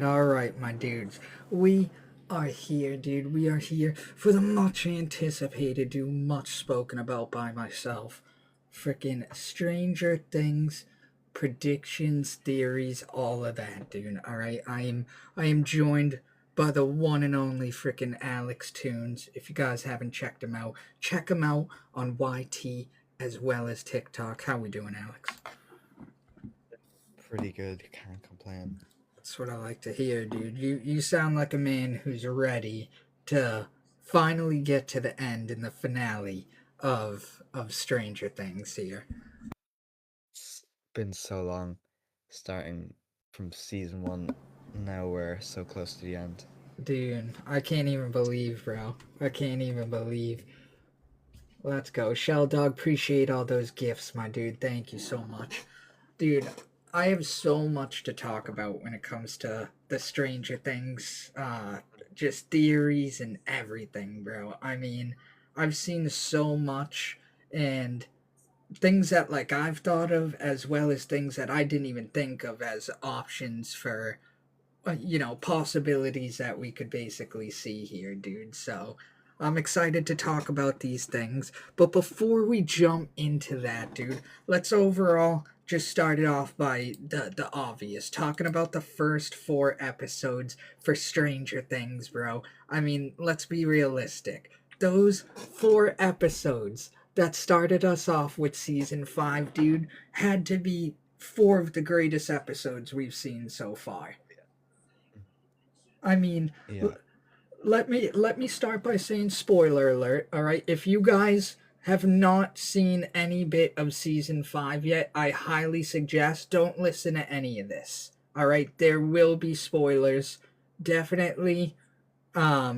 all right, my dudes. We are here, dude. We are here for the much anticipated, dude, much spoken about by myself. Freaking Stranger Things predictions, theories, all of that, dude. All right, I am joined by the one and only freaking Alex Tunes. If you guys haven't checked him out, check him out on YT as well as TikTok. How we doing, Alex? Pretty good. Can't complain. That's what I like to hear, dude. You sound like a man who's ready to finally get to the end and the finale of Stranger Things here. It's been so long, starting from season one. Now we're so close to the end. Dude, I can't even believe, bro. I can't even believe. Let's go. Shell Dog, appreciate all those gifts, my dude. Thank you so much. Dude, I have so much to talk about when it comes to the Stranger Things, just theories and everything, bro. I mean, I've seen so much and things that like I've thought of as well as things that I didn't even think of as options for possibilities that we could basically see here, dude. So I'm excited to talk about these things. But before we jump into that, dude, let's overall just start it off by the obvious. Talking about the first four episodes for Stranger Things, bro. I mean, let's be realistic. Those four episodes that started us off with season five, dude, had to be four of the greatest episodes we've seen so far. I mean, Yeah, let me start by saying spoiler alert. All right, if you guys have not seen any bit of season 5 yet, I highly suggest don't listen to any of this. All right, there will be spoilers. Definitely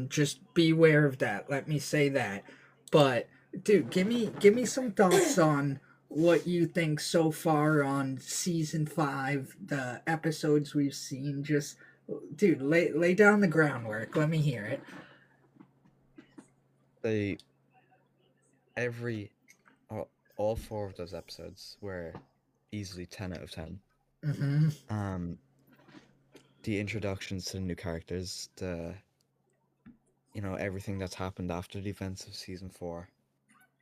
just beware of that. Let me say that. But dude, give me some thoughts on what you think so far on season 5, the episodes we've seen. Just dude, lay down the groundwork. Let me hear it. they every all four of those episodes were easily 10 out of 10. Mm-hmm. Um, the introductions to the new characters, the everything that's happened after the events of season four,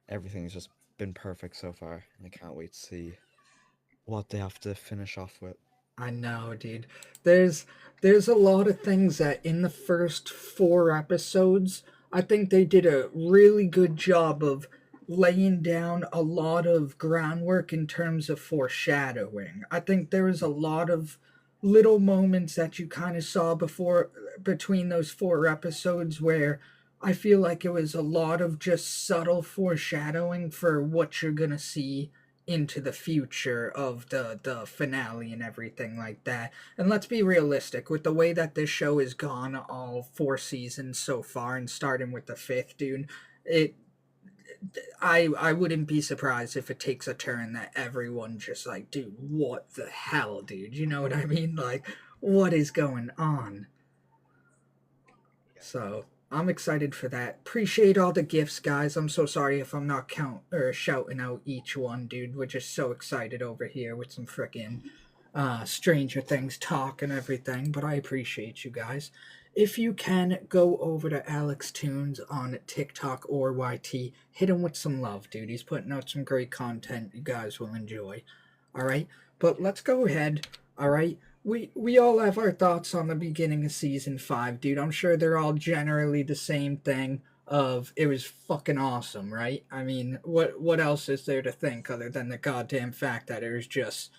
everything's just been perfect so far, and I can't wait to see what they have to finish off with. I know, dude. There's there's a lot of things that in the first four episodes, I think they did a really good job of laying down a lot of groundwork in terms of foreshadowing. I think there was a lot of little moments that you kind of saw before between those four episodes where I feel like it was a lot of just subtle foreshadowing for what you're going to see into the future of the finale and everything like that. And let's be realistic with the way that this show has gone all four seasons so far and starting with the fifth, dude. It I wouldn't be surprised if it takes a turn that everyone just like, dude, what the hell, dude? You know what I mean? Like, what is going on? So I'm excited for that. Appreciate all the gifts, guys. I'm so sorry if I'm not count or shouting out each one, dude. We're just so excited over here with some freaking Stranger Things talk and everything. But I appreciate you guys. If you can go over to Alex Tunes on TikTok or YT, hit him with some love, dude. He's putting out some great content you guys will enjoy. All right, but let's go ahead. All right, we all have our thoughts on the beginning of season 5, dude. I'm sure they're all generally the same thing of it was fucking awesome, right? I mean, what else is there to think other than the goddamn fact that it was just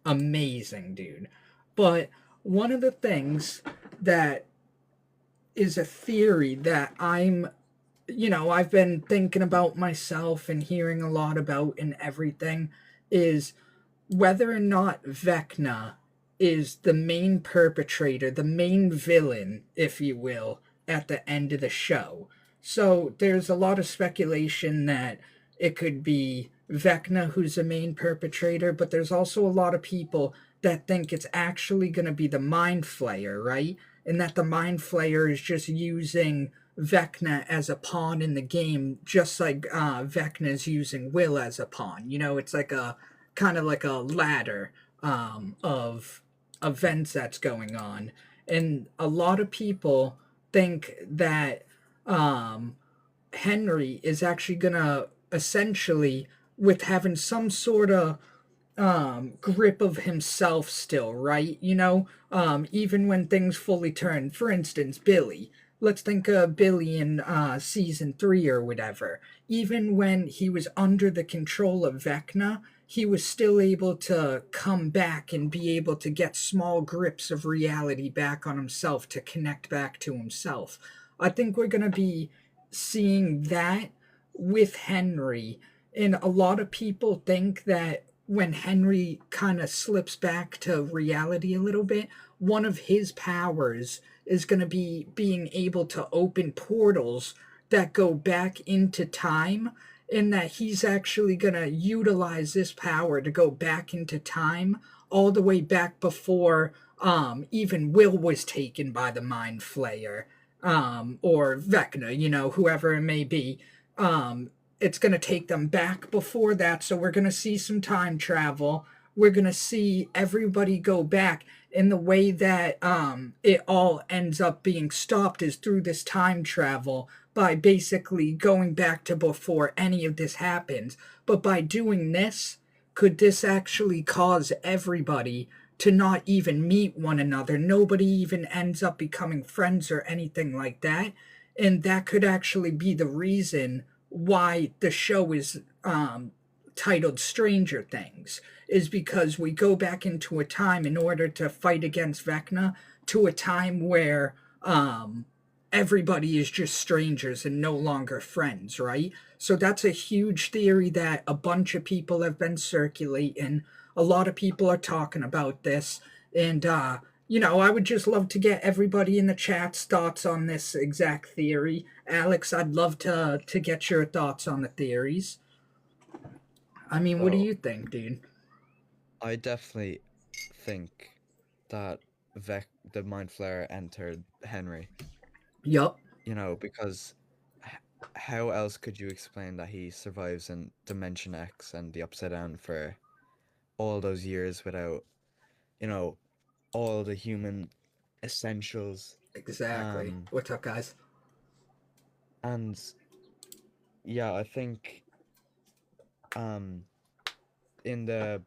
amazing, dude. But one of the things that is a theory that I've been thinking about myself and hearing a lot about and everything is whether or not Vecna is the main perpetrator, the main villain, if you will, at the end of the show. So there's a lot of speculation that it could be Vecna who's the main perpetrator, but there's also a lot of people that think it's actually going to be the Mind Flayer, right? And that the Mind Flayer is just using Vecna as a pawn in the game, just like Vecna's using Will as a pawn. It's like a kind of like a ladder of events that's going on. And a lot of people think that um, Henry is actually gonna essentially, with having some sort of grip of himself still, right? Even when things fully turn. For instance, Billy. Let's think of Billy in season 3 or whatever. Even when he was under the control of Vecna, he was still able to come back and be able to get small grips of reality back on himself to connect back to himself. I think we're going to be seeing that with Henry. And a lot of people think that when Henry kind of slips back to reality a little bit, one of his powers is going to be being able to open portals that go back into time, and that he's actually going to utilize this power to go back into time all the way back before even Will was taken by the Mind Flayer, or Vecna, whoever it may be. It's going to take them back before that. So we're going to see some time travel. We're going to see everybody go back. And the way that it all ends up being stopped is through this time travel by basically going back to before any of this happens. But by doing this, could this actually cause everybody to not even meet one another? Nobody even ends up becoming friends or anything like that. And that could actually be the reason why the show is titled Stranger Things, is because we go back into a time in order to fight against Vecna, to a time where everybody is just strangers and no longer friends, right? So that's a huge theory that a bunch of people have been circulating. A lot of people are talking about this. And, I would just love to get everybody in the chat's thoughts on this exact theory. Alex, I'd love to get your thoughts on the theories. I mean, what do So you think, dude? I definitely think that the Mind Flayer entered Henry. Yup. Because how else could you explain that he survives in Dimension X and the Upside Down for all those years without, you know, all the human essentials? Exactly. Um, What's up, guys? and yeah, I think um in the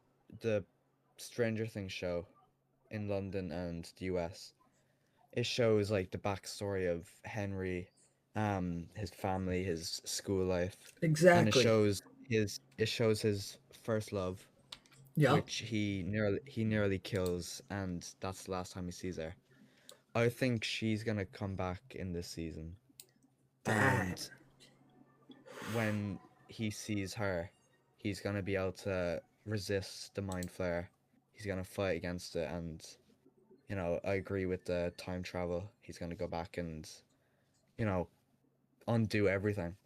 Stranger Things show in London and the US, it shows like the backstory of Henry, his family, his school life, and Exactly. it shows his first love, Yup. which he nearly kills, and that's the last time he sees her. I think she's gonna come back in this season, That. and when he sees her, he's gonna be able to resist the mind flare. He's gonna fight against it, and I agree with the time travel. He's gonna go back and you know undo everything.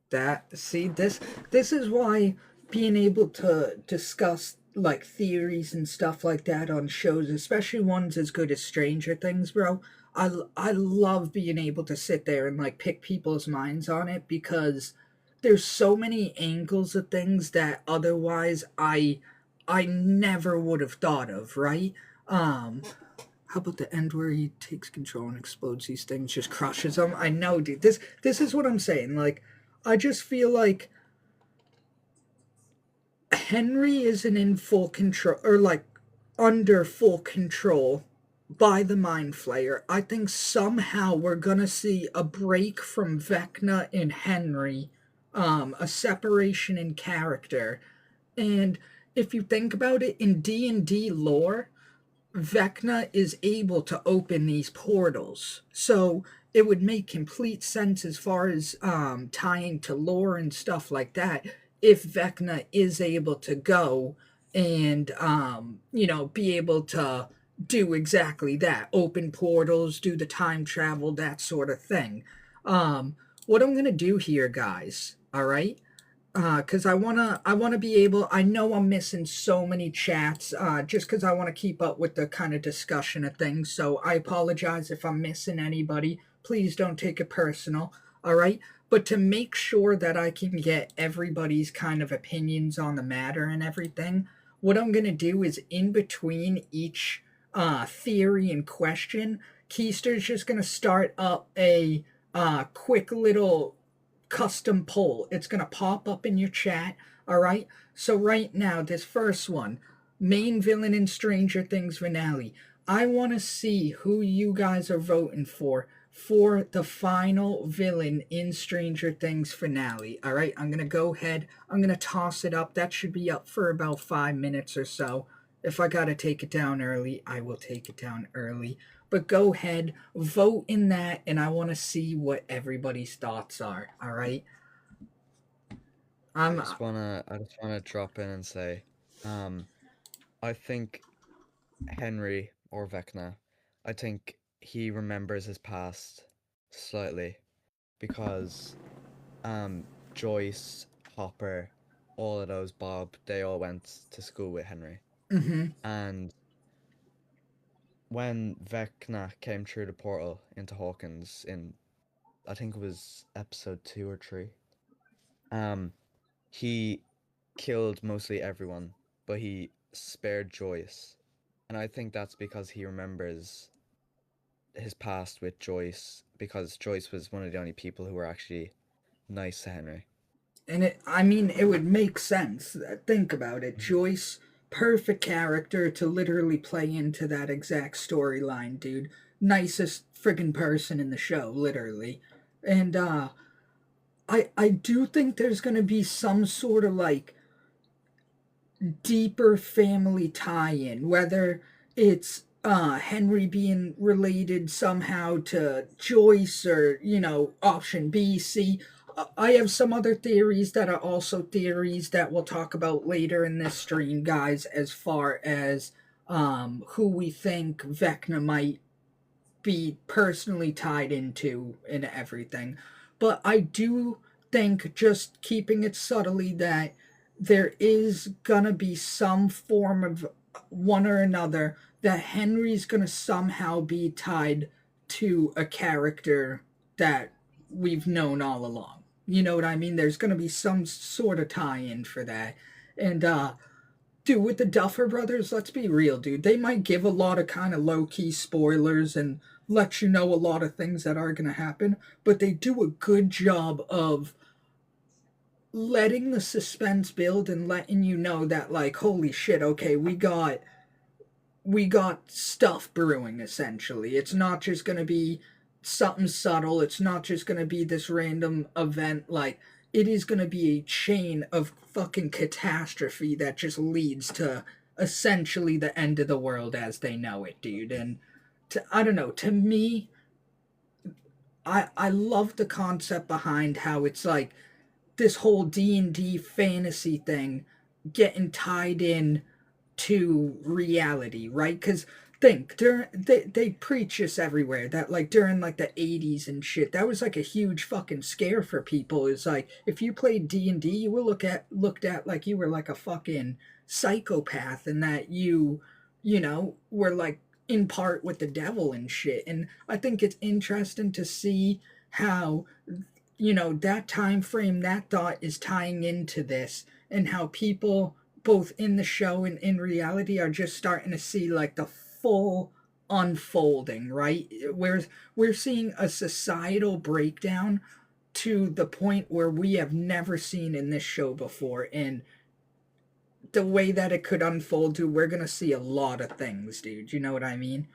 This is why being able to discuss like theories and stuff like that on shows, especially ones as good as Stranger Things, bro. I love being able to sit there and like pick people's minds on it, because there's so many angles of things that otherwise I never would have thought of, right? Um how about the end where he takes control and explodes these things, just crushes them? I know, dude. This is what I'm saying. Like, I just feel like Henry isn't in full control, or like under full control by the Mind Flayer. I think somehow we're gonna see a break from Vecna and Henry, a separation in character. And if you think about it, in D&D lore, Vecna is able to open these portals. So it would make complete sense as far as tying to lore and stuff like that, if Vecna is able to go and, be able to do exactly that, open portals, do the time travel, that sort of thing. What I'm going to do here, guys, all right? Because I wanna be able. I know I'm missing so many chats. Just because I want to keep up with the kind of discussion of things. So I apologize if I'm missing anybody. Please don't take it personal. All right. But to make sure that I can get everybody's kind of opinions on the matter and everything, what I'm gonna do is in between each theory in question, Keister's just gonna start up a quick little custom poll. It's gonna pop up in your chat. All right. So right now, this first one, main villain in Stranger Things finale. I want to see who you guys are voting for the final villain in Stranger Things finale. All right, I'm going to go ahead. I'm going to toss it up. That should be up for about 5 minutes or so. If I got to take it down early, I will take it down early. But go ahead, vote in that, and I want to see what everybody's thoughts are. All right. I just wanna drop in and say, I think Henry or Vecna, I think he remembers his past slightly because Joyce, Hopper, all of those, Bob, they all went to school with Henry. Mm-hmm. And when Vecna came through the portal into Hawkins in, I think it was episode 2 or 3, he killed mostly everyone, but he spared Joyce. And I think that's because he remembers his past with Joyce, because Joyce was one of the only people who were actually nice to Henry. And it would make sense. Think about it. Joyce, perfect character to literally play into that exact storyline, dude. Nicest friggin' person in the show, literally. And I do think there's gonna be some sort of like deeper family tie-in, whether it's Henry being related somehow to Joyce, or option B, C. I have some other theories that are also theories that we'll talk about later in this stream, guys, as far as who we think Vecna might be personally tied into and everything. But I do think, just keeping it subtly, that there is gonna be some form of one or another that Henry's gonna somehow be tied to a character that we've known all along. You know what I mean? There's gonna be some sort of tie-in for that. And dude, with the Duffer Brothers, let's be real, dude. They might give a lot of kind of low-key spoilers and let you know a lot of things that are gonna happen, but they do a good job of letting the suspense build and letting you know that, like, holy shit, okay, we got stuff brewing. Essentially, it's not just going to be something subtle. It's not just going to be this random event. Like, it is going to be a chain of fucking catastrophe that just leads to essentially the end of the world as they know it, dude. And I don't know, to me, I love the concept behind how it's like this whole D&D fantasy thing getting tied in to reality, right? Because think, they preach this everywhere, that like during like the 80s and shit, that was like a huge fucking scare for people. It's like, if you played D&D, you were looked at like you were like a fucking psychopath, and that you were like in part with the devil and shit. And I think it's interesting to see how that time frame, that thought is tying into this, and how people both in the show and in reality are just starting to see like the full unfolding, right? Where we're seeing a societal breakdown to the point where we have never seen in this show before. And the way that it could unfold to, we're gonna see a lot of things, dude. You know what I mean?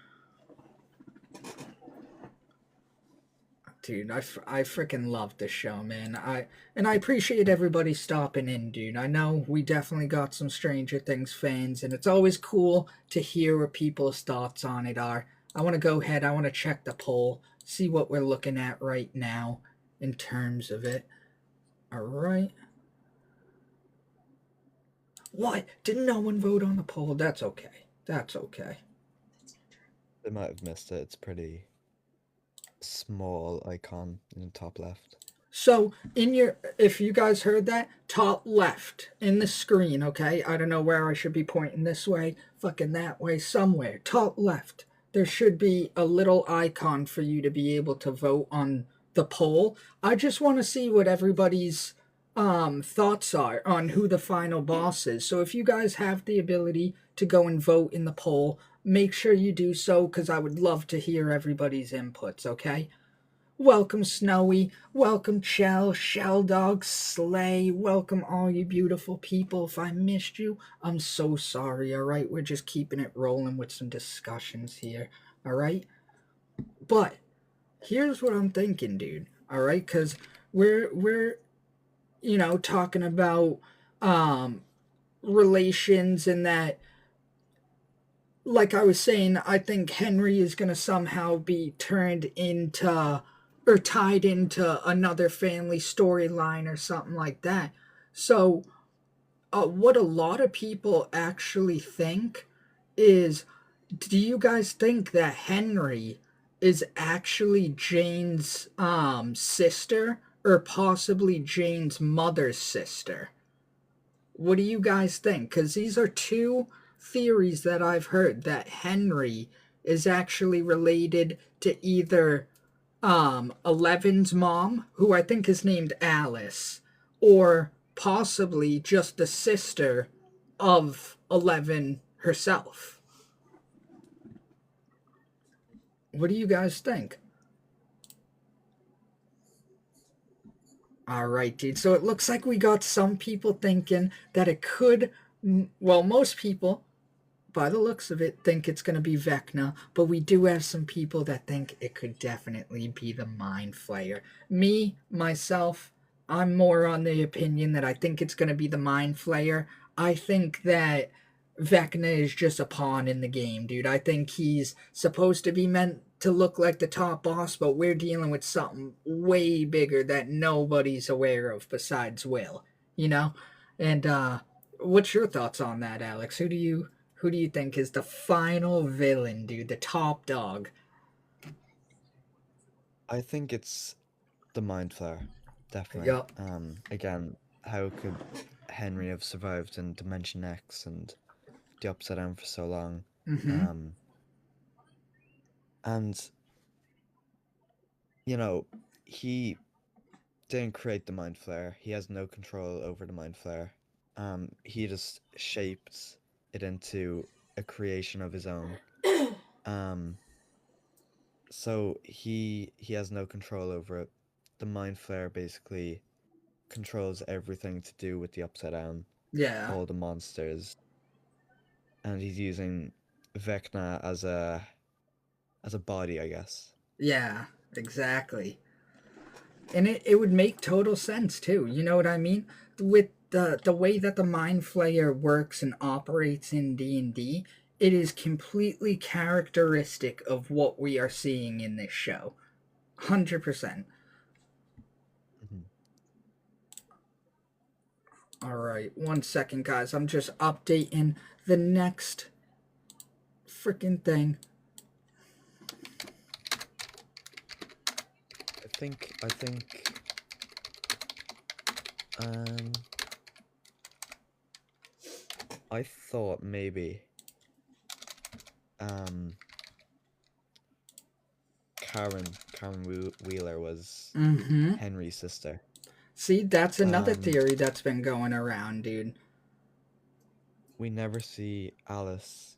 Dude, I freaking love this show, man. I appreciate everybody stopping in, dude. I know we definitely got some Stranger Things fans, and it's always cool to hear what people's thoughts on it are. I want to go ahead, I want to check the poll, see what we're looking at right now in terms of it. All right. What? Did no one vote on the poll? That's okay. That's okay. They might have missed it. It's pretty small icon in the top left. So if you guys heard that, top left in the screen, okay? I don't know where I should be pointing, this way, fucking that way, somewhere. Top left, there should be a little icon for you to be able to vote on the poll. I just want to see what everybody's thoughts are on who the final boss is. So if you guys have the ability to go and vote in the poll, make sure you do so because I would love to hear everybody's inputs, okay? Welcome, Snowy. Welcome, Shell Dog, Slay. Welcome, all you beautiful people. If I missed you, I'm so sorry, alright? We're just keeping it rolling with some discussions here, alright? But here's what I'm thinking, dude, alright? Because we're talking about um, relations and that, like I was saying, I think Henry is going to somehow be turned into or tied into another family storyline or something like that. So, what a lot of people actually think is, do you guys think that Henry is actually Jane's sister or possibly Jane's mother's sister? What do you guys think? Because these are two theories that I've heard that Henry is actually related to either Eleven's mom, who I think is named Alice, or possibly just the sister of Eleven herself. What do you guys think? All right, dude. So it looks like we got some people thinking that it could. Well, most people, by the looks of it, think it's going to be Vecna, but we do have some people that think it could definitely be the Mind Flayer. Me, myself, I'm more on the opinion that I think it's going to be the Mind Flayer. I think that Vecna is just a pawn in the game, dude. I think he's supposed to be meant to look like the top boss, but we're dealing with something way bigger that nobody's aware of besides Will, you know? And what's your thoughts on that, Alex? Who do you think is the final villain, dude? The top dog? I think it's the Mind Flayer, definitely. Yup. Again, how could Henry have survived in Dimension X and the Upside Down for so long? Mm-hmm. Um, and he didn't create the Mind Flayer. He has no control over the Mind Flayer. He just shaped it into a creation of his own. Um, so he has no control over it. The Mind Flayer basically controls everything to do with the Upside Down, Yeah. all the monsters, and he's using Vecna as a body, I guess. Yeah. Exactly. And it would make total sense too. You know what I mean? With the way that the Mind Flayer works and operates in D&D, it is completely characteristic of what we are seeing in this show. 100%. Mhm. All right, 1 second, guys. I'm just updating the next freaking thing. I think um I thought maybe um Karen Wheeler was Mm-hmm. Henry's sister. See, that's another Um theory that's been going around, dude. we never see Alice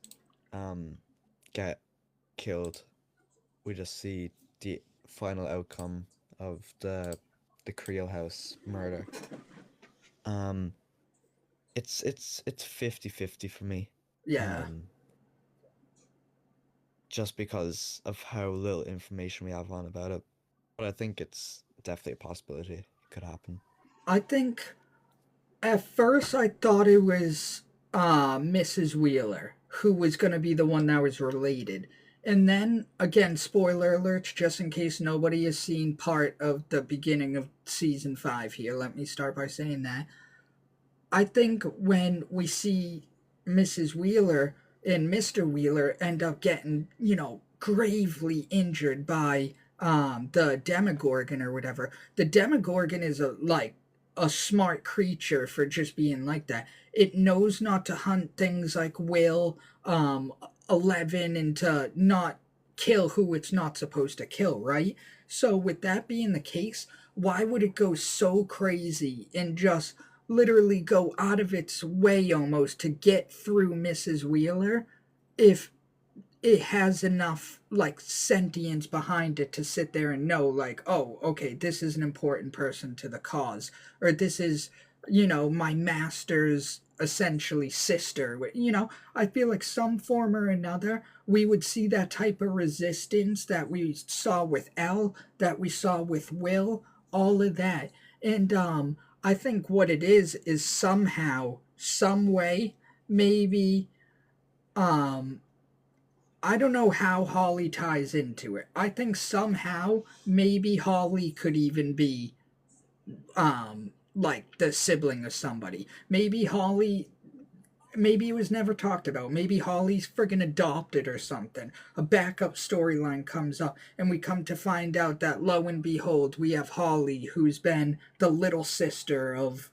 um get killed. We just see the final outcome of the Creel House murder. Um it's 50-50 for me. Yeah. Um just because of how little information we have on about it. But I think it's definitely a possibility. It could happen. I think at first I thought it was Mrs. Wheeler who was going to be the one that was related. And then, again, spoiler alerts, just in case nobody has seen part of the beginning of season 5 here, let me start by saying that. I think when we see Mrs. Wheeler and Mr. Wheeler end up getting, gravely injured by the Demogorgon or whatever, the Demogorgon is a smart creature for just being like that. It knows not to hunt things like Will, 11, and to not kill who it's not supposed to kill, right? So, with that being the case, why would it go so crazy and just literally go out of its way almost to get through Mrs. Wheeler if it has enough like sentience behind it to sit there and know like, oh, okay, this is an important person to the cause, or this is, my master's essentially sister. I feel like some form or another we would see that type of resistance that we saw with Elle, that we saw with Will, all of that. And I think what it is somehow, some way, maybe, um I don't know how Holly ties into it. I think somehow maybe Holly could even be like the sibling of somebody. Maybe it was never talked about. Maybe Holly's friggin' adopted or something. A backup storyline comes up, and we come to find out that lo and behold, we have Holly, who's been the little sister of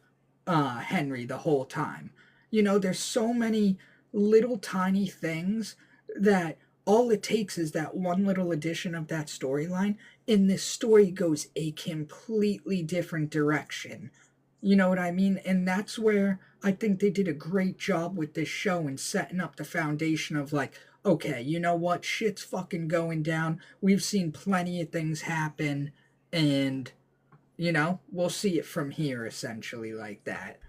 Henry the whole time. There's so many little tiny things that all it takes is that one little addition of that storyline, and this story goes a completely different direction. You know what I mean? And that's where I think they did a great job with this show and setting up the foundation of like, okay, you know what? Shit's fucking going down. We've seen plenty of things happen, and, we'll see it from here essentially like that.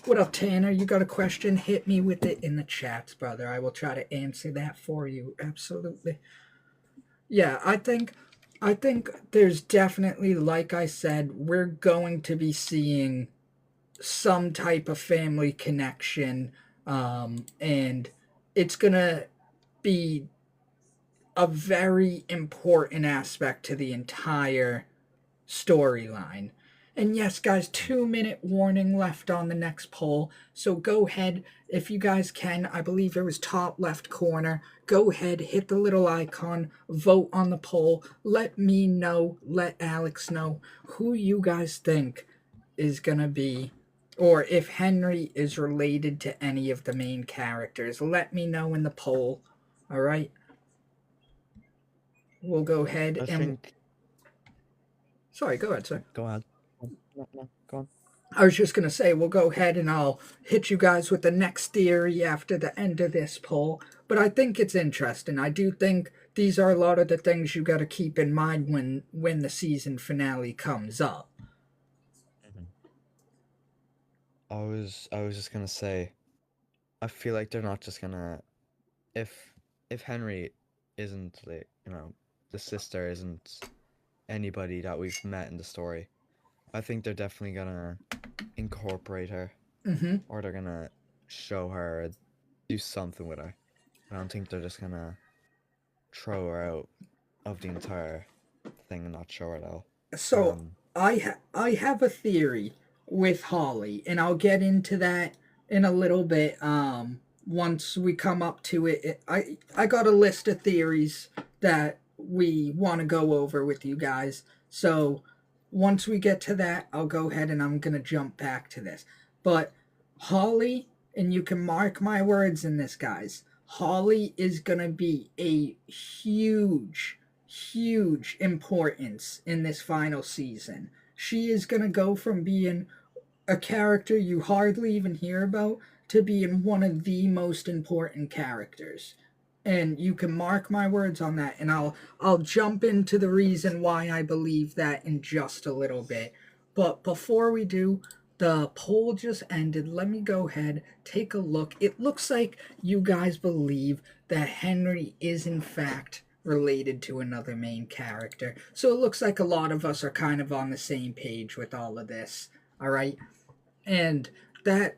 What up, Tanner? You got a question? Hit me with it in the chats, brother. I will try to answer that for you. Absolutely. Yeah, I think there's definitely, like I said, we're going to be seeing some type of family connection, and it's gonna be a very important aspect to the entire storyline. And yes, guys, 2 minute warning left on the next poll. So go ahead, if you guys can. I believe it was top left corner. Go ahead, hit the little icon, vote on the poll. Let me know, let Alex know who you guys think is gonna be, or if Henry is related to any of the main characters. Let me know in the poll. All right. We'll go ahead I and. think. Sorry, go ahead, sir. Go ahead. No, go on. I was just going to say, we'll go ahead and I'll hit you guys with the next theory after the end of this poll. But I think it's interesting. I do think these are a lot of the things you got to keep in mind when the season finale comes up. I was just gonna say, I feel like they're not just gonna, if Henry isn't like, the sister isn't anybody that we've met in the story, I think they're definitely gonna incorporate her, or they're gonna show her, or do something with her. I don't think they're just gonna throw her out of the entire thing and not show her at all. So I have a theory with Holly, and I'll get into that in a little bit. Once we come up to it, I got a list of theories that we want to go over with you guys. So once we get to that, I'll go ahead and I'm gonna jump back to this. But Holly, and you can mark my words in this, guys. Holly is gonna be a huge importance in this final season. She is going to go from being a character you hardly even hear about to being one of the most important characters. And you can mark my words on that, and I'll jump into the reason why I believe that in just a little bit. But before we do, the poll just ended. Let me go ahead, take a look. It looks like you guys believe that Henry is in fact related to another main character. So it looks like a lot of us are kind of on the same page with all of this. All right. And that,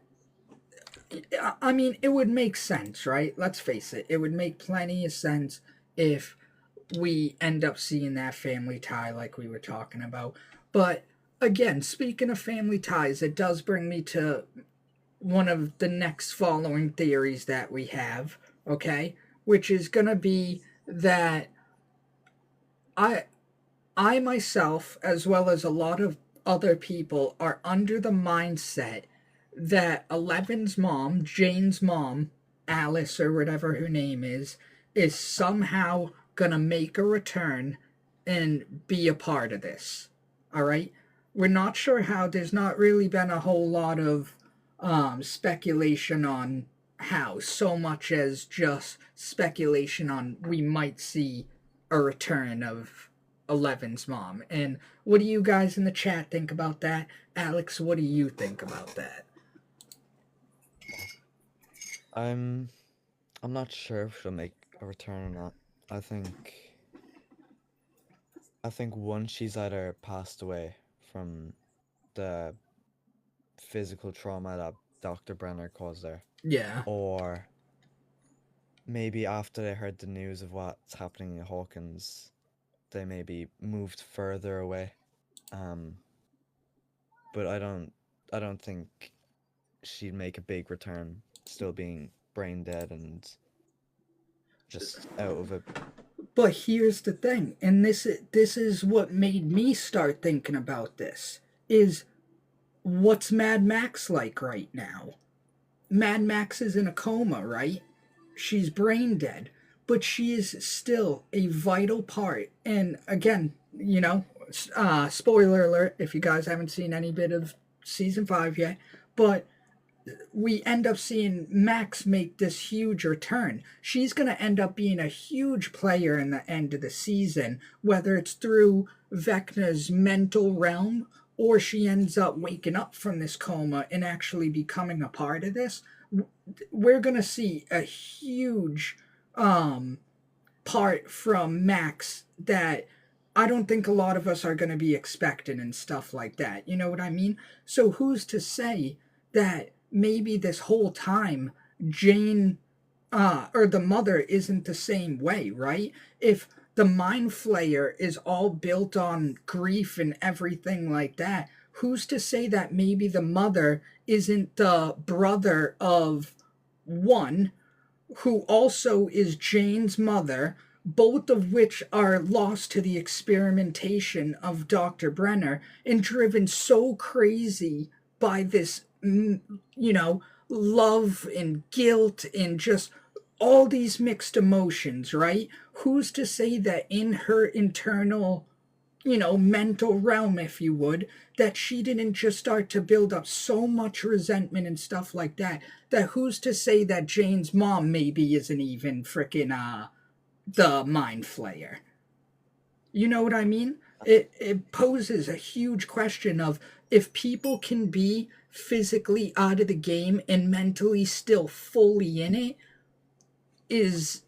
I mean, it would make sense, right? Let's face it. It would make plenty of sense if we end up seeing that family tie like we were talking about. But again, speaking of family ties, it does bring me to one of the next following theories that we have, okay? Which is going to be that I myself, as well as a lot of other people, are under the mindset that Eleven's mom, Jane's mom, Alice or whatever her name is somehow gonna make a return and be a part of this. All right, we're not sure how. There's not really been a whole lot of speculation on how so much as just speculation on we might see a return of Eleven's mom. And what do you guys in the chat think about that? Alex, what do you think about that? I'm not sure if she'll make a return or not. I think once she's either passed away from the physical trauma that Dr. Brenner caused her, Yeah. or maybe after they heard the news of what's happening in Hawkins, they maybe moved further away. But I don't think she'd make a big return, still being brain dead and just out of it. But here's the thing, and this is what made me start thinking about this, is what's Mad Max like right now? Mad Max is in a coma, right? She's brain dead, but she is still a vital part. And again, spoiler alert if you guys haven't seen any bit of season 5 yet, but we end up seeing Max make this huge return. She's going to end up being a huge player in the end of the season, whether it's through Vecna's mental realm or she ends up waking up from this coma and actually becoming a part of this. We're going to see a huge part from Max that I don't think a lot of us are going to be expecting and stuff like that. You know what I mean? So who's to say that maybe this whole time Jane or the mother isn't the same way, right? If the mind flayer is all built on grief and everything like that, who's to say that maybe the mother isn't the brother of one who also is Jane's mother, both of which are lost to the experimentation of Dr. Brenner and driven so crazy by this, love and guilt and just all these mixed emotions, right? Who's to say that in her internal, mental realm, if you would, that she didn't just start to build up so much resentment and stuff like that, that who's to say that Jane's mom maybe isn't even freaking, the mind flayer? You know what I mean? It poses a huge question of if people can be physically out of the game and mentally still fully in it, is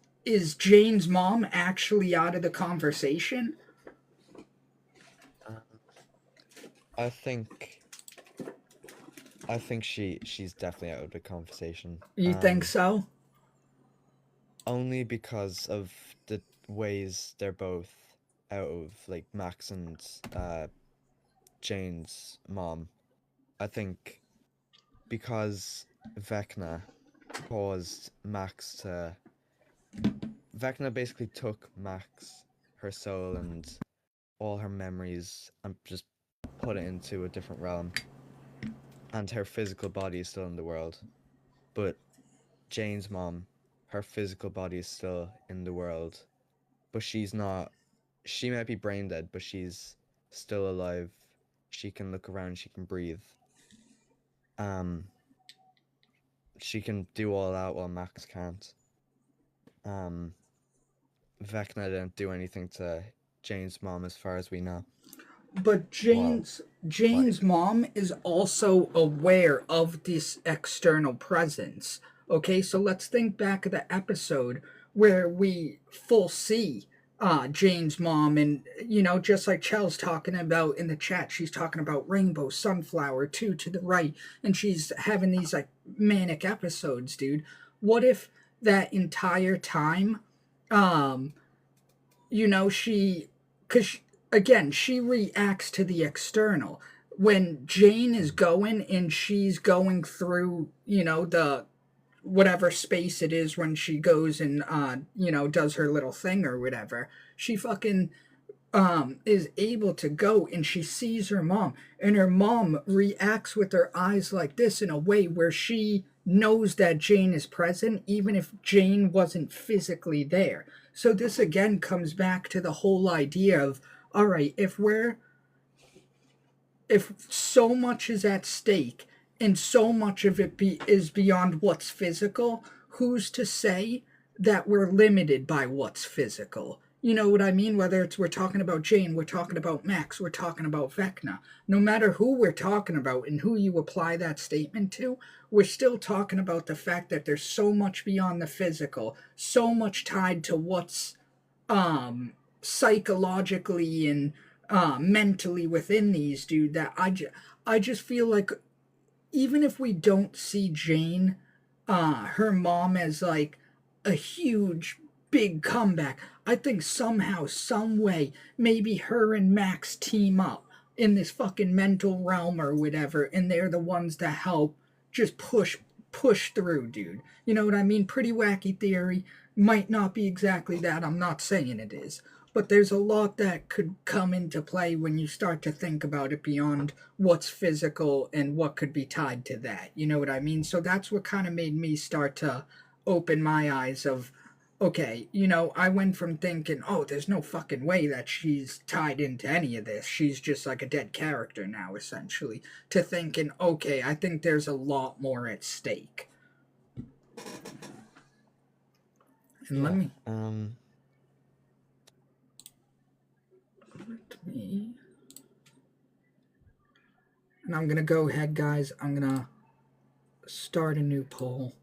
Jane's mom actually out of the conversation? I think she's definitely out of the conversation. You think so? Only because of the ways they're both out of, like, Max and Jane's mom. I think because Vecna caused Max to Vecna basically took Max, her soul and all her memories, and just put it into a different realm. And her physical body is still in the world. But Jane's mom, her physical body is still in the world. But she's not. She might be brain dead, but she's still alive. She can look around, she can breathe. She can do all that while Max can't. Vecna didn't do anything to Jane's mom as far as we know. But Jane's mom is also aware of this external presence. Okay, so let's think back of the episode where we full see Jane's mom, and just like Chel's talking about in the chat, she's talking about Rainbow Sunflower too to the right, and she's having these like manic episodes, dude. What if that entire time, she, because again, she reacts to the external. When Jane is going and she's going through, the whatever space it is when she goes and, does her little thing or whatever, she fucking is able to go and she sees her mom, and her mom reacts with her eyes like this in a way where she knows that Jane is present even if Jane wasn't physically there. So this again comes back to the whole idea of, all right, if so much is at stake and so much of it is beyond what's physical. Who's to say that we're limited by what's physical? You know what I mean? Whether it's we're talking about Jane, we're talking about Max, we're talking about Vecna. No matter who we're talking about and who you apply that statement to, we're still talking about the fact that there's so much beyond the physical, so much tied to what's psychologically and mentally within these, dude, that I just feel like even if we don't see Jane, her mom as like a huge big comeback, I think somehow, some way, maybe her and Max team up in this fucking mental realm or whatever, and they're the ones that help just push through, dude. You know what I mean? Pretty wacky theory. Might not be exactly that. I'm not saying it is. But there's a lot that could come into play when you start to think about it beyond what's physical and what could be tied to that. You know what I mean? So that's what kind of made me start to open my eyes of, okay, you know, I went from thinking, oh, there's no fucking way that she's tied into any of this. She's just like a dead character now, essentially, to thinking, okay, I think there's a lot more at stake. And let Yeah. me. Let me. And I'm gonna go ahead, guys. I'm gonna start a new poll.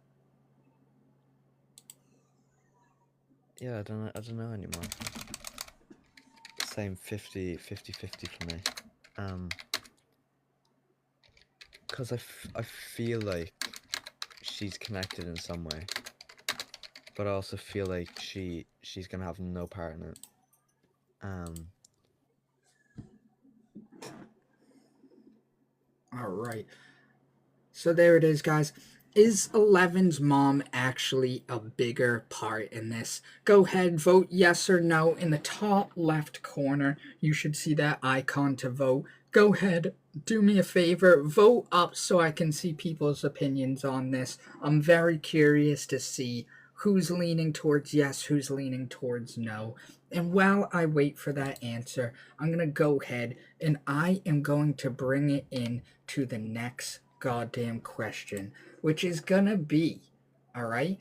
Yeah, I don't know anymore. Same 50 for me. Because I feel like she's connected in some way, but I also feel like she's gonna have no part in it. All right. So there it is, guys. Is Eleven's mom actually a bigger part in this? Go ahead, vote yes or no in the top left corner. You should see that icon to vote. Go ahead, do me a favor, vote up so I can see people's opinions on this. I'm very curious to see who's leaning towards yes, who's leaning towards no. And while I wait for that answer, I'm going to go ahead and I am going to bring it in to the next goddamn question, which is gonna be, all right,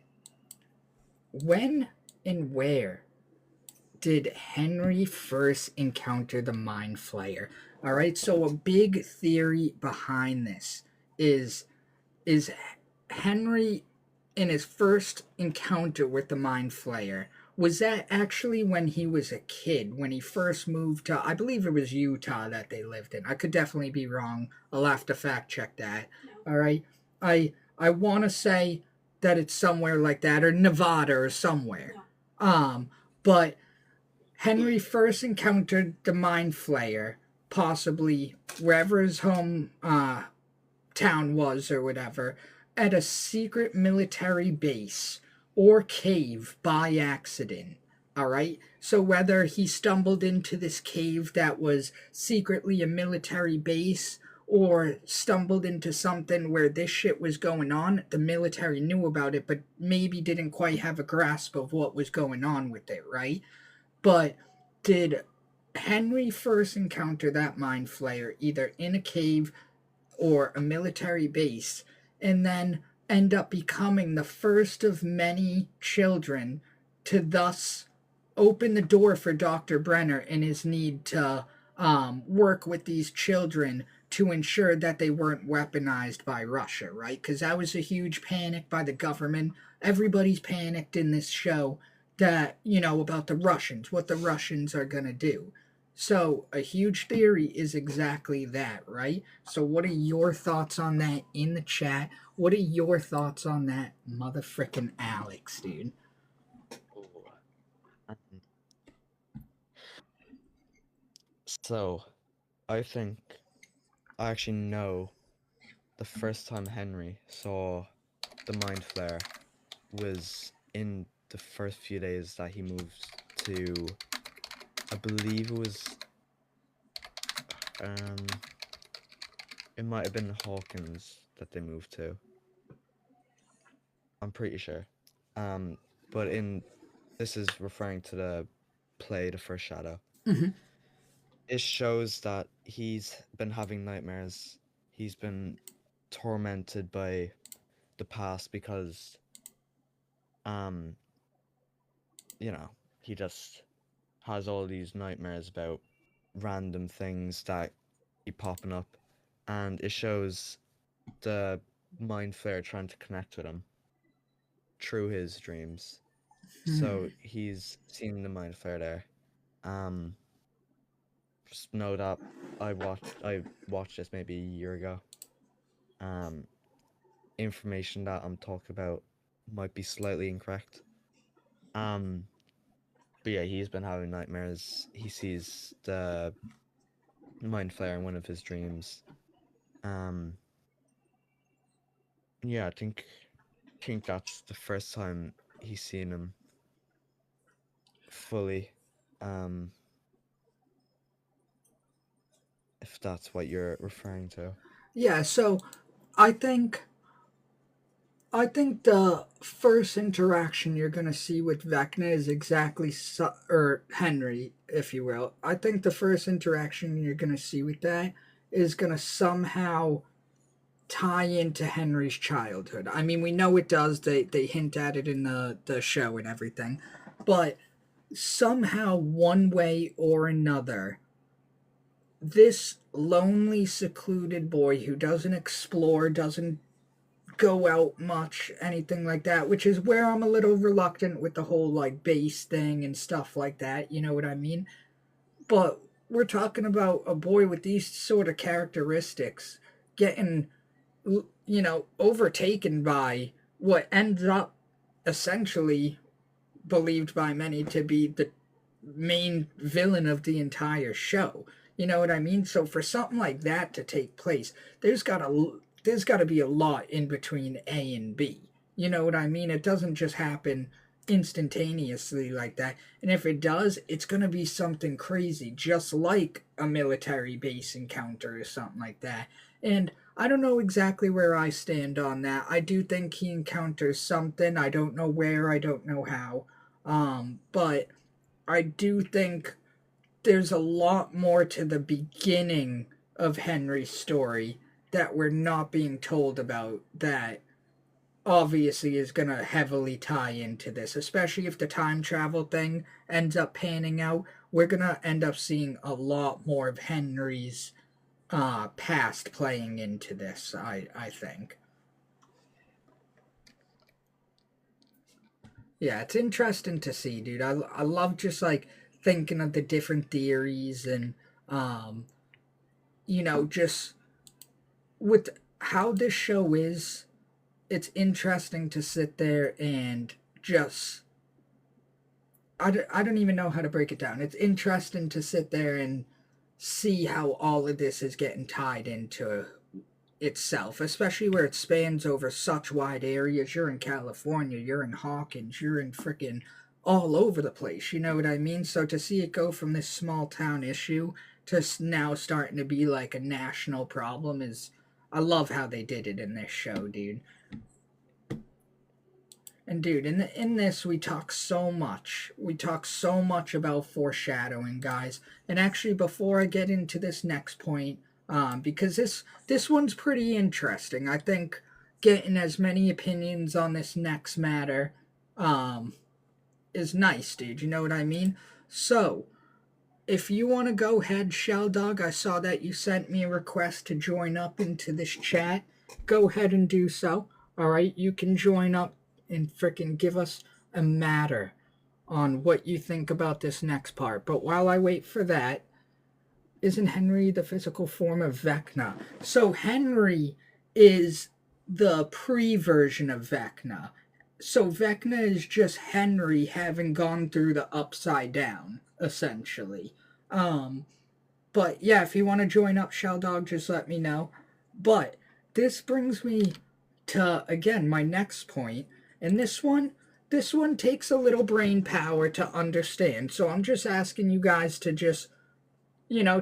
when and where did Henry first encounter the Mind Flayer? All right, so a big theory behind this is Henry in his first encounter with the Mind Flayer, was that actually when he was a kid, when he first moved to, I believe it was Utah that they lived in. I could definitely be wrong. I'll have to fact check that. All right. I want to say that it's somewhere like that, or Nevada or somewhere. But Henry first encountered the Mind Flayer, possibly wherever his home town was or whatever, at a secret military base or cave by accident. All right. So whether he stumbled into this cave that was secretly a military base or stumbled into something where this shit was going on, the military knew about it, but maybe didn't quite have a grasp of what was going on with it, right? But did Henry first encounter that Mind Flayer either in a cave or a military base, and then end up becoming the first of many children to thus open the door for Dr. Brenner in his need to work with these children to ensure that they weren't weaponized by Russia, right? Because that was a huge panic by the government. Everybody's panicked in this show that, you know, about the Russians, what the Russians are going to do. So, a huge theory is exactly that, right? So, what are your thoughts on that in the chat? What are your thoughts on that, motherfucking Alex, dude? So, I think I actually know the first time Henry saw the Mind Flayer was in the first few days that he moved to, I believe it was, it might have been Hawkins that they moved to. I'm pretty sure. But this is referring to the play The First Shadow. Mm-hmm. It shows that he's been having nightmares. He's been tormented by the past because, you know, he just has all these nightmares about random things that keep popping up, and it shows the Mind Flayer trying to connect with him through his dreams. So he's seen the Mind Flayer there. Um, just know that I watched this maybe a year ago. Um, information that I'm talking about might be slightly incorrect. Um, but yeah, he's been having nightmares. He sees the Mind Flayer in one of his dreams. Um, yeah, I think that's the first time he's seen him fully. Um, if that's what you're referring to. Yeah, so I think the first interaction you're gonna see with Vecna is exactly or Henry, if you will. I think the first interaction you're gonna see with that is gonna somehow tie into Henry's childhood. I mean, we know it does. They hint at it in the show and everything, but somehow, one way or another, this lonely, secluded boy who doesn't explore, doesn't go out much, anything like that, which is where I'm a little reluctant with the whole like base thing and stuff like that, you know what I mean? But we're talking about a boy with these sort of characteristics getting, overtaken by what ends up essentially believed by many to be the main villain of the entire show. You know what I mean? So for something like that to take place, there's got to be a lot in between A and B. You know what I mean? It doesn't just happen instantaneously like that. And if it does, it's going to be something crazy, just like a military base encounter or something like that. And I don't know exactly where I stand on that. I do think he encounters something. I don't know where, I don't know how. But I do think there's a lot more to the beginning of Henry's story that we're not being told about that obviously is going to heavily tie into this, especially if the time travel thing ends up panning out. We're going to end up seeing a lot more of Henry's past playing into this, I think. Yeah, it's interesting to see, dude. I love just like thinking of the different theories and, um, just with how this show is, it's interesting to sit there and just. I don't even know how to break it down. It's interesting to sit there and see how all of this is getting tied into itself, especially where it spans over such wide areas. You're in California, you're in Hawkins, you're in freaking all over the place. You know what I mean? So to see it go from this small town issue to now starting to be like a national problem is. I love how they did it in this show, dude. And dude, in this we talk so much. We talk so much about foreshadowing, guys. And actually, before I get into this next point, because this one's pretty interesting. I think getting as many opinions on this next matter, is nice, dude. You know what I mean? So, if you want to go ahead, Shell Dog, I saw that you sent me a request to join up into this chat. Go ahead and do so. All right, you can join up and freaking give us a matter on what you think about this next part. But while I wait for that, isn't Henry the physical form of Vecna? So Henry is the pre-version of Vecna. So Vecna is just Henry having gone through the upside down, essentially. But yeah, if you want to join up, Shell Dog, just let me know. But this brings me to, again, my next point. And this one takes a little brain power to understand. So I'm just asking you guys to just,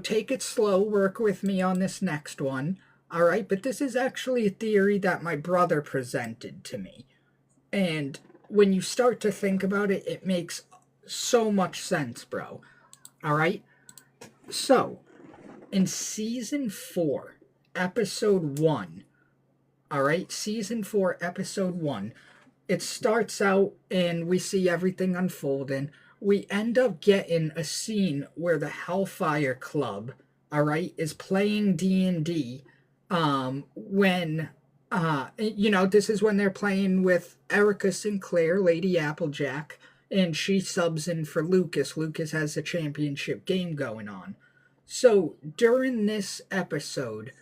take it slow, work with me on this next one. All right, but this is actually a theory that my brother presented to me. And when you start to think about it, it makes so much sense, bro. All right? So, in season 4, episode 1, All right, season 4, episode 1. It starts out and we see everything unfolding. We end up getting a scene where the Hellfire Club, all right, is playing D&D. When this is when they're playing with Erica Sinclair, Lady Applejack, and she subs in for Lucas. Lucas has the championship game going on. So during this episode,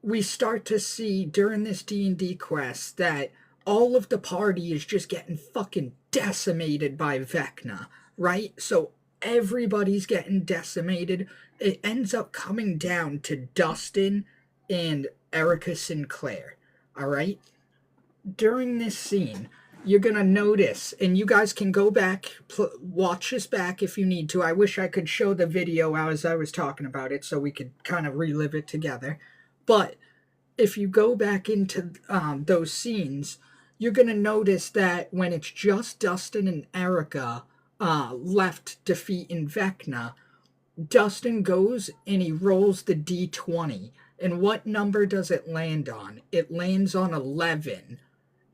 we start to see during this D&D quest that all of the party is just getting fucking decimated by Vecna, right? So everybody's getting decimated. It ends up coming down to Dustin and Erica Sinclair, all right? During this scene, you're going to notice, and you guys can go back, watch this back if you need to. I wish I could show the video as I was talking about it so we could kind of relive it together. But if you go back into those scenes, you're going to notice that when it's just Dustin and Erica left defeating Vecna, Dustin goes and he rolls the D20. And what number does it land on? It lands on 11.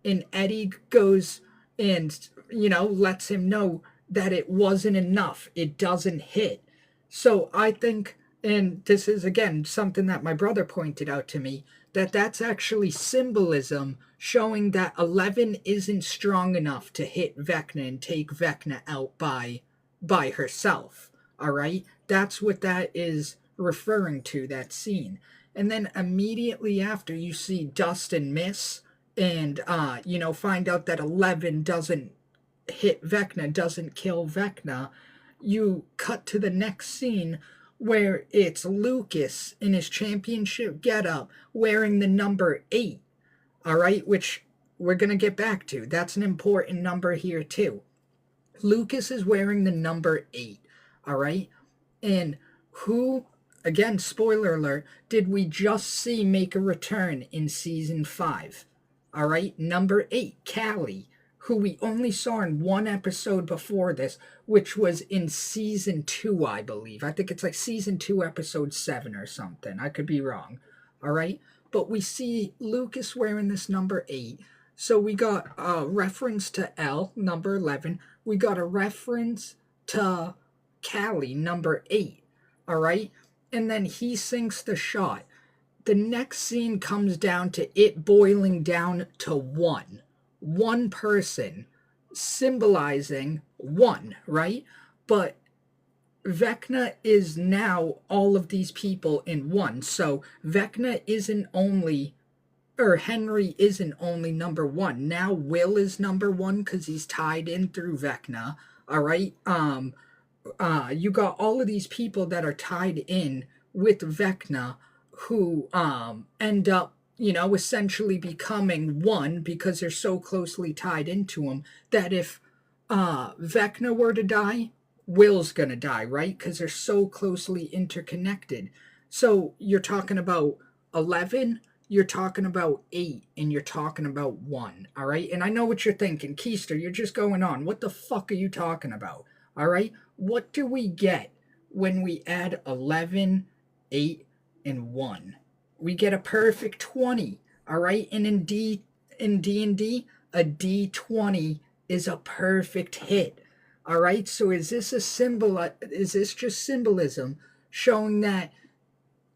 And Eddie goes and, lets him know that it wasn't enough. It doesn't hit. So I think, and this is, again, something that my brother pointed out to me, that's actually symbolism showing that 11 isn't strong enough to hit Vecna and take Vecna out by herself. All right? That's what that is referring to, that scene. And then immediately after, you see Dustin miss and, find out that 11 doesn't hit Vecna, doesn't kill Vecna. You cut to the next scene where it's Lucas in his championship getup wearing the number 8, all right, which we're going to get back to. That's an important number here too. Lucas is wearing the number 8, all right, and who, again, spoiler alert, did we just see make a return in season 5? All right, number 8, Callie, who we only saw in one episode before this, which was in season 2, I believe. I think it's like season 2, episode 7 or something. I could be wrong. All right, but we see Lucas wearing this number 8. So we got a reference to L, number 11. We got a reference to Callie, number 8. All right, and then he sinks the shot. The next scene comes down to it boiling down to 1. One person, symbolizing 1, right? But Vecna is now all of these people in 1. So Vecna isn't only, or Henry isn't only number 1. Now Will is number 1 because he's tied in through Vecna. All right. You got all of these people that are tied in with Vecna who end up, essentially becoming 1 because they're so closely tied into him that if Vecna were to die, Will's gonna die, right? Because they're so closely interconnected. So you're talking about 11, you're talking about 8, and you're talking about 1, all right? And I know what you're thinking. Keister, you're just going on. What the fuck are you talking about, all right? What do we get when we add 11, 8, and 1? We get a perfect 20, all right? And in D&D, a D20 is a perfect hit, all right? So is this a symbol? Is this just symbolism showing that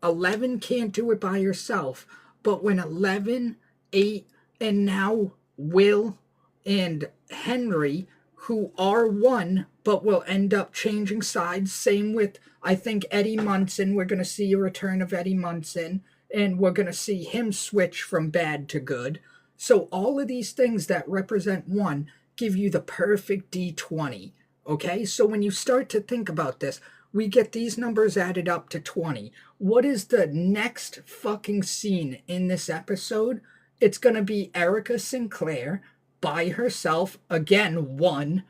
11 can't do it by herself, but when 11, 8, and now Will and Henry, who are 1, but will end up changing sides. Same with, I think, Eddie Munson. We're going to see a return of Eddie Munson, and we're going to see him switch from bad to good. So all of these things that represent 1 give you the perfect D20, okay? So when you start to think about this, we get these numbers added up to 20. What is the next fucking scene in this episode? It's going to be Erica Sinclair by herself, again, 1,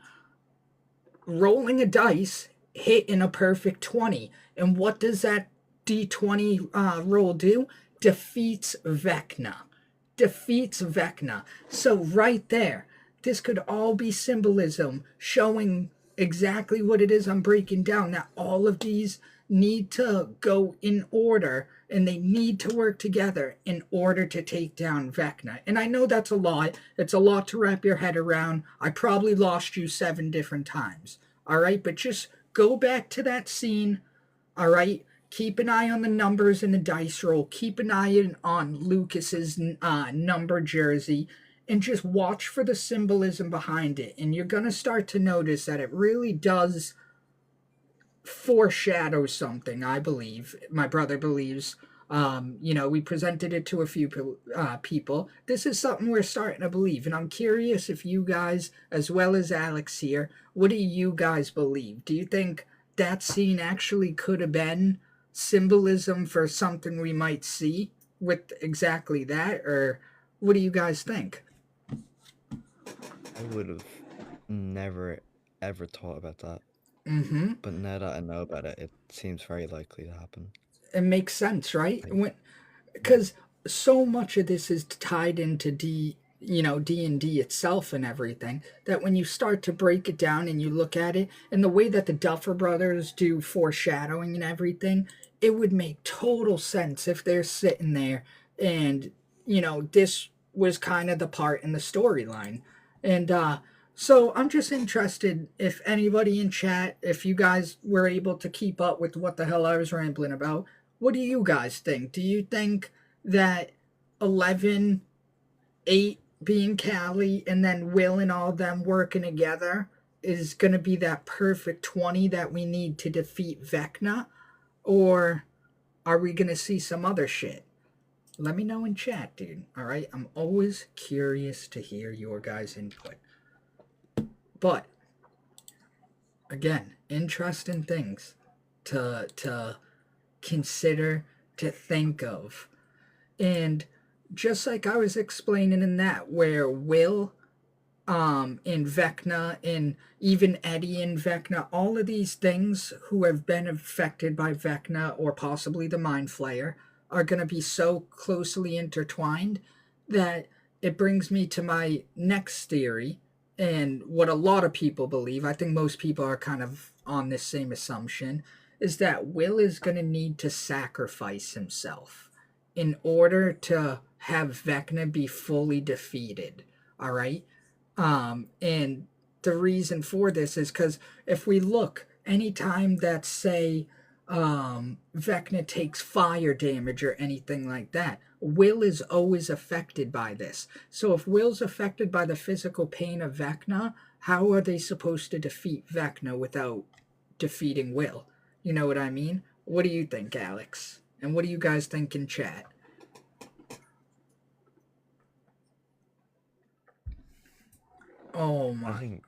rolling a dice, hitting a perfect 20. And what does that D20 roll do? Defeats Vecna. Defeats Vecna. So right there, this could all be symbolism showing exactly what it is I'm breaking down. That all of these need to go in order and they need to work together in order to take down Vecna. And I know that's a lot. It's a lot to wrap your head around. I probably lost you 7 different times. All right, but just go back to that scene. All right, keep an eye on the numbers in the dice roll. Keep an eye on Lucas's number jersey, and just watch for the symbolism behind it. And you're gonna start to notice that it really does foreshadow something. I believe my brother believes. We presented it to a few people. This is something we're starting to believe, and I'm curious if you guys, as well as Alex here, what do you guys believe? Do you think that scene actually could have been symbolism for something we might see with exactly that, or what do you guys think? I would have never ever thought about that. Mm-hmm. But now that I know about it, it seems very likely to happen. It makes sense, right? Like, Because so much of this is tied into D&D itself and everything, that when you start to break it down and you look at it and the way that the Duffer Brothers do foreshadowing and everything, it would make total sense if they're sitting there and this was kind of the part in the storyline. And so I'm just interested if anybody in chat, if you guys were able to keep up with what the hell I was rambling about. What do you guys think? Do you think that 11, 8 being Callie, and then Will and all them working together is going to be that perfect 20 that we need to defeat Vecna? Or are we going to see some other shit? Let me know in chat, dude. All right? I'm always curious to hear your guys' input. But, again, interesting things to consider, to think of. And just like I was explaining in that, where Will, in Vecna, and even Eddie in Vecna, all of these things who have been affected by Vecna or possibly the Mind Flayer are going to be so closely intertwined that it brings me to my next theory, and what a lot of people believe. I think most people are kind of on this same assumption, is that Will is going to need to sacrifice himself in order to have Vecna be fully defeated. All right. And the reason for this is because if we look, anytime that, say, Vecna takes fire damage or anything like that, Will is always affected by this. So if Will's affected by the physical pain of Vecna, how are they supposed to defeat Vecna without defeating Will? You know what I mean? What do you think, Alex? And what do you guys think in chat? Oh I my. think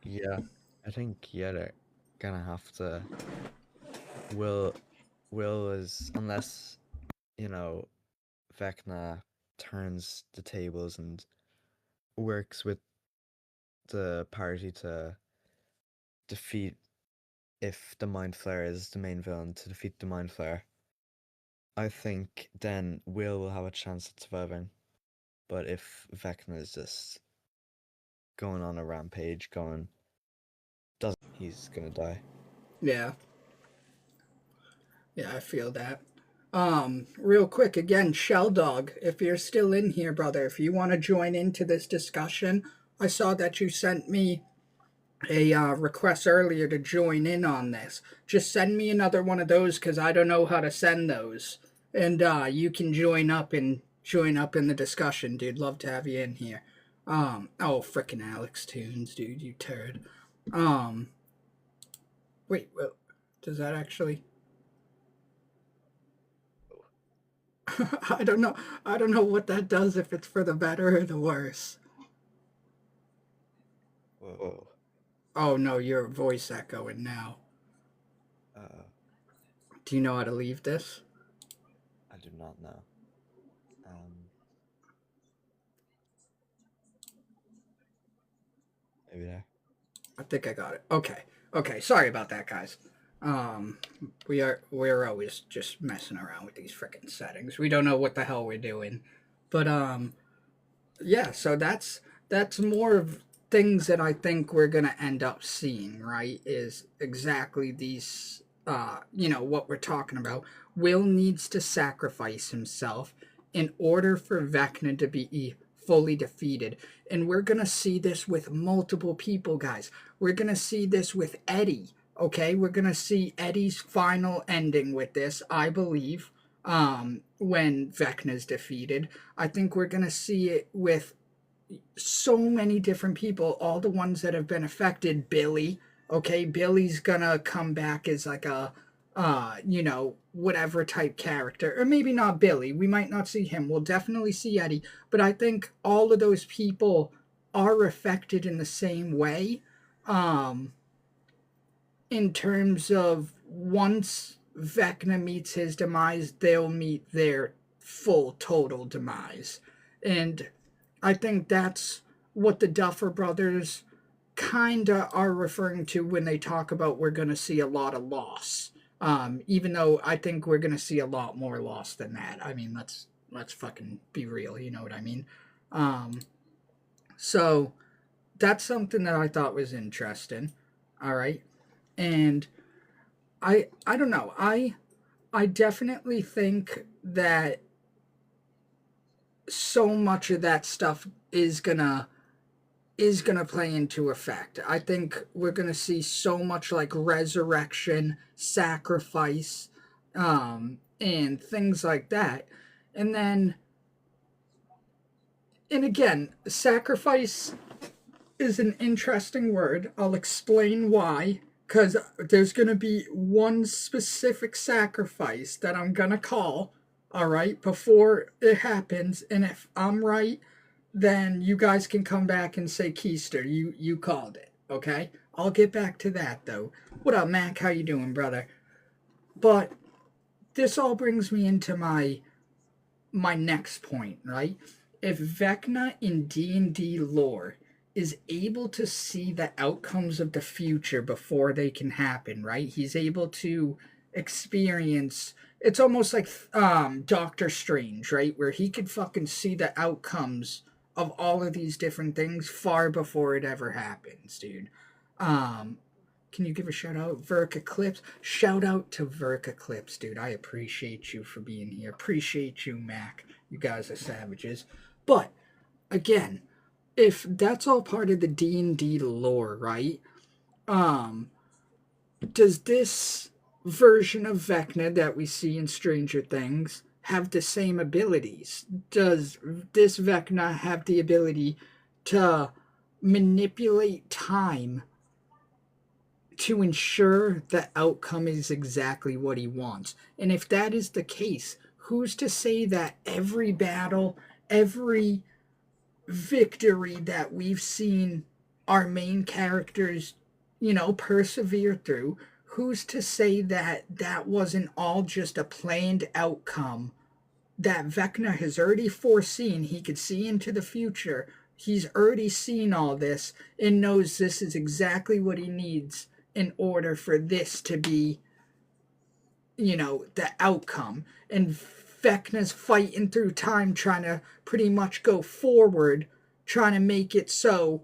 they're gonna have to. Will is, unless you know Vecna turns the tables and works with the party to defeat, if the Mind Flayer is the main villain, to defeat the Mind Flayer, I think then Will have a chance at surviving. But if Vecna is just going on a rampage, he's gonna die. Yeah. Yeah, I feel that. Real quick again, Shell Dog, if you're still in here, brother, if you want to join into this discussion, I saw that you sent me a request earlier to join in on this. Just send me another one of those because I don't know how to send those, and you can join up in the discussion, dude. Love to have you in here. Oh, frickin' Alex Tunes, dude, you turd. Wait, does that actually? I don't know. I don't know what that does, if it's for the better or the worse. Whoa. Oh no, your voice echoing now. Do you know how to leave this? I do not know. Maybe there. I think I got it. Okay. Okay. Sorry about that, guys. We're always just messing around with these freaking settings. We don't know what the hell we're doing. But yeah, so that's more of things that I think we're going to end up seeing, right, is exactly these, what we're talking about. Will needs to sacrifice himself in order for Vecna to be fully defeated. And we're going to see this with multiple people, guys. We're going to see this with Eddie, okay? We're going to see Eddie's final ending with this, I believe, when Vecna's defeated. I think we're going to see it with so many different people, all the ones that have been affected. Billy, okay, Billy's gonna come back as like a whatever type character, or maybe not Billy, we might not see him, we'll definitely see Eddie, but I think all of those people are affected in the same way, um in terms of once Vecna meets his demise, they'll meet their full total demise. And I think that's what the Duffer Brothers kinda are referring to when they talk about we're going to see a lot of loss. Even though I think we're going to see a lot more loss than that. I mean, let's fucking be real. You know what I mean? Um, so that's something that I thought was interesting. All right, and I don't know. I definitely think that so much of that stuff is gonna play into effect. I think we're gonna see so much like resurrection, sacrifice, and things like that. And then, and again, sacrifice is an interesting word. I'll explain why. Because there's gonna be one specific sacrifice that I'm gonna call, all right, before it happens. And if I'm right, then you guys can come back and say, Keister, you called it, okay? I'll get back to that though. What up, Mac? How you doing, brother? But this all brings me into my next point, right? If Vecna in D&D lore is able to see the outcomes of the future before they can happen, right? He's able to experience, it's almost like Doctor Strange, right? Where he could fucking see the outcomes of all of these different things far before it ever happens, dude. Um can you give a shout out, Verk Eclipse? Shout out to Verk Eclipse, dude. I appreciate you for being here. Appreciate you, Mac. You guys are savages. But again, if that's all part of the D&D lore, right? Um, does this version of Vecna that we see in Stranger Things have the same abilities? Does this Vecna have the ability to manipulate time to ensure the outcome is exactly what he wants? And if that is the case, who's to say that every battle, every victory that we've seen our main characters, persevere through, who's to say that that wasn't all just a planned outcome that Vecna has already foreseen? He could see into the future. He's already seen all this and knows this is exactly what he needs in order for this to be, the outcome. And Vecna's fighting through time, trying to pretty much go forward, trying to make it so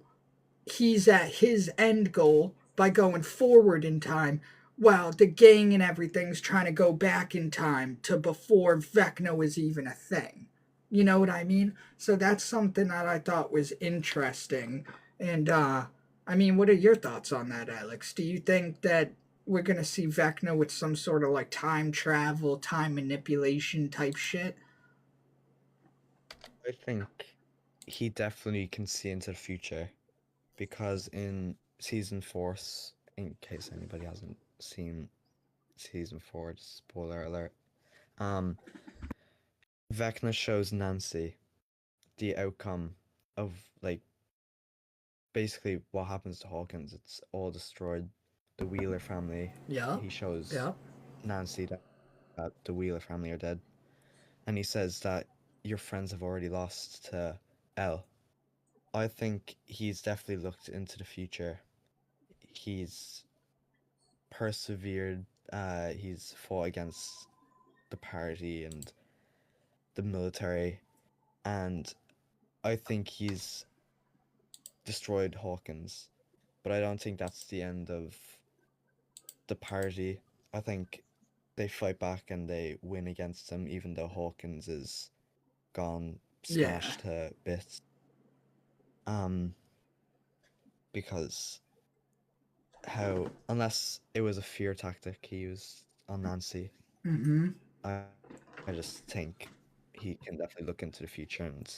he's at his end goal by going forward in time, while the gang and everything's trying to go back in time to before Vecna was even a thing. You know what I mean? So that's something that I thought was interesting. And I mean, what are your thoughts on that, Alex? Do you think that we're gonna see Vecna with some sort of like time travel, time manipulation type shit? I think he definitely can see into the future because in season four, in case anybody hasn't seen season four, just spoiler alert. Um, Vecna shows Nancy the outcome of like basically what happens to Hawkins. It's all destroyed. The Wheeler family. Yeah, He shows yeah. Nancy that the Wheeler family are dead, and he says that your friends have already lost to Elle. I think he's definitely looked into the future. He's persevered. He's fought against the party and the military, and I think he's destroyed Hawkins, but I don't think that's the end of the party. I think they fight back and they win against him, even though Hawkins is gone, Yeah. smashed to bits. Um, because how unless it was a fear tactic he used on Nancy, Mm-hmm. I I just think he can definitely look into the future and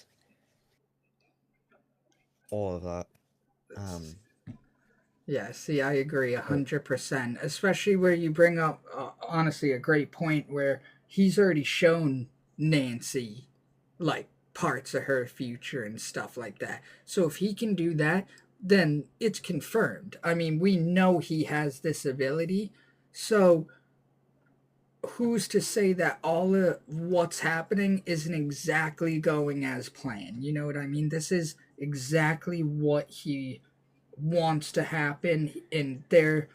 all of that. Um, Yeah, see, I agree but 100%. Especially where you bring up, honestly, a great point where he's already shown Nancy, like, parts of her future and stuff like that. So if he can do that, then it's confirmed. I mean, we know he has this ability. So who's to say that all of what's happening isn't exactly going as planned? You know what I mean? This is exactly what he wants to happen, and they're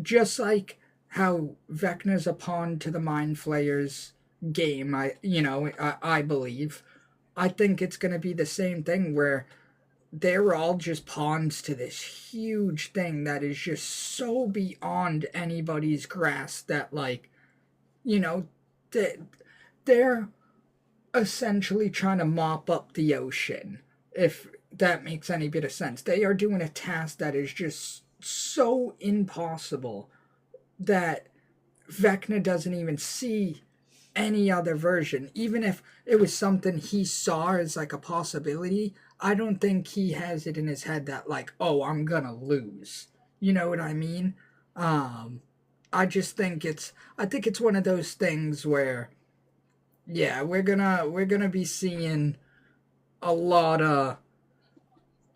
just like how Vecna's a pawn to the Mind Flayers game. I believe. I think it's going to be the same thing where they're all just pawns to this huge thing that is just so beyond anybody's grasp that, like, you know, they, they're essentially trying to mop up the ocean, if that makes any bit of sense. They are doing a task that is just so impossible that Vecna doesn't even see any other version. Even if it was something he saw as like a possibility, I don't think he has it in his head that, like, oh, I'm gonna lose. You know what I mean? Um, I just think it's one of those things where, yeah, we're gonna be seeing a lot of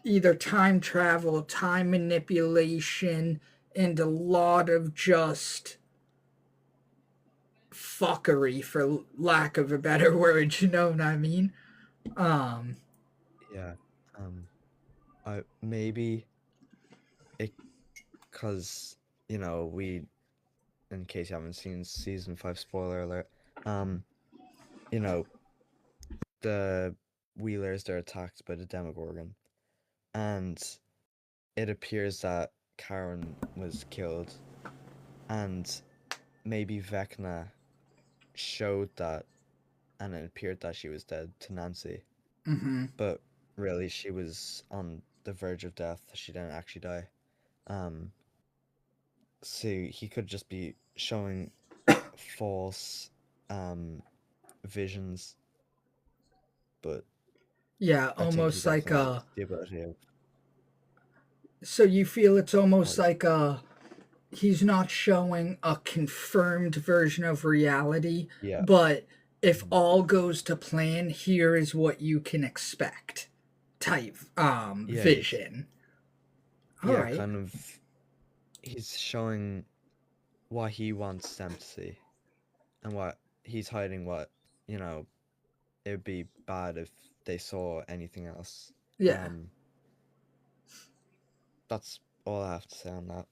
either time travel, time manipulation, and a lot of just fuckery, for lack of a better word. You know what I mean? Um, yeah, um, I maybe it because we, in case you haven't seen season 5, spoiler alert, um, you know the Wheelers, they're attacked by the Demogorgon, and it appears that Karen was killed, and maybe Vecna showed that, and it appeared that she was dead to Nancy, mm-hmm. but really she was on the verge of death. She didn't actually die. Um, so he could just be showing false um visions, but Yeah, I think he almost like definitely a. has the ability of So you feel it's almost like like a. He's not showing a confirmed version of reality, yeah, but if mhm, all goes to plan, here is what you can expect type yeah, vision. All yeah, right. kind of. He's showing what he wants them to see, and what he's hiding. What you know, it would be bad if they saw anything else. Yeah. Um, that's all I have to say on that.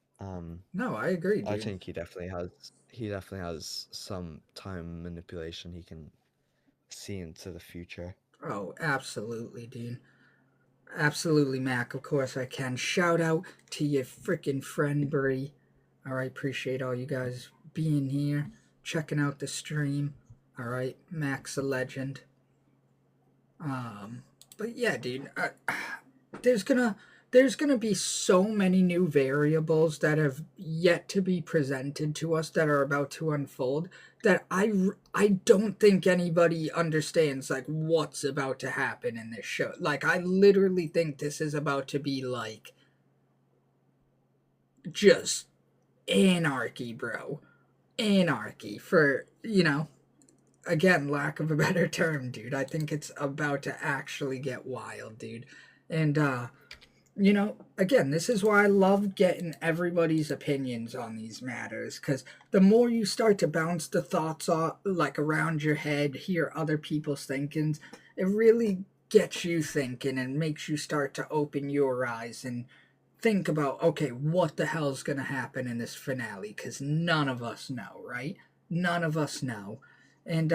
No, I agree, I dude. think he definitely has some time manipulation. He can see into the future. Oh, absolutely, dude. Absolutely, Mac. Of course I can. Shout out to your freaking friend Bree. All right, appreciate all you guys being here, checking out the stream. All right, Mac's a legend. Um, but yeah, dude, there's gonna there's gonna be so many new variables that have yet to be presented to us that are about to unfold that I don't think anybody understands like what's about to happen in this show. Like I literally think this is about to be like just anarchy, bro. Anarchy for, again, lack of a better term, dude. I think it's about to actually get wild, dude. And again, this is why I love getting everybody's opinions on these matters, because the more you start to bounce the thoughts off, like around your head, hear other people's thinkings, it really gets you thinking and makes you start to open your eyes and think about, okay, what the hell's gonna happen in this finale, because none of us know, right? None of us know. And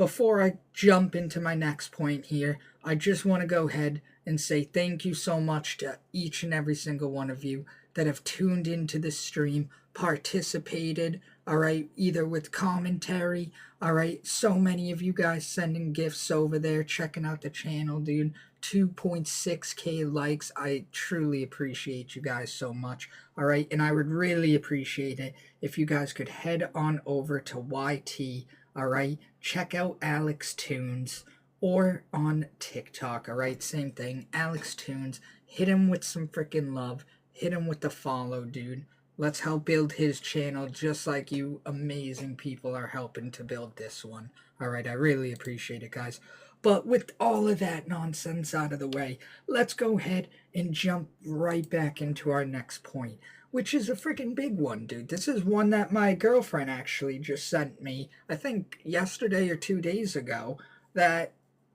before I jump into my next point here, I just want to go ahead and say thank you so much to each and every single one of you that have tuned into the stream, participated, all right, either with commentary, all right, so many of you guys sending gifts over there, checking out the channel, dude. 2.6k likes. I truly appreciate you guys so much. All right, and I would really appreciate it if you guys could head on over to YT. All right, check out Alex Tunes or on TikTok. All right, same thing. Alex Tunes. Hit him with some freaking love. Hit him with the follow, dude. Let's help build his channel just like you amazing people are helping to build this one. All right, I really appreciate it, guys. But with all of that nonsense out of the way, let's go ahead and jump right back into our next point, which is a freaking big one, dude. This is one that my girlfriend actually just sent me, I think yesterday or 2 days ago, that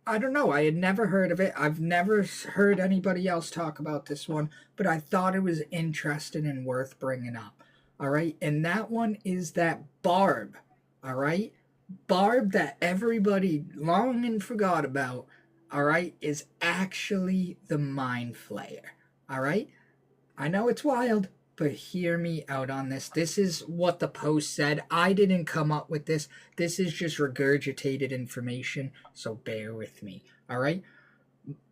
I don't know, I had never heard of it. I've never heard anybody else talk about this one, but I thought it was interesting and worth bringing up. All right, and that one is that Barb, all right? Barb that everybody long and forgot about, all right, is actually the Mind Flayer, all right? I know it's wild, but hear me out on this. This is what the post said. I didn't come up with this. This is just regurgitated information, so bear with me, all right?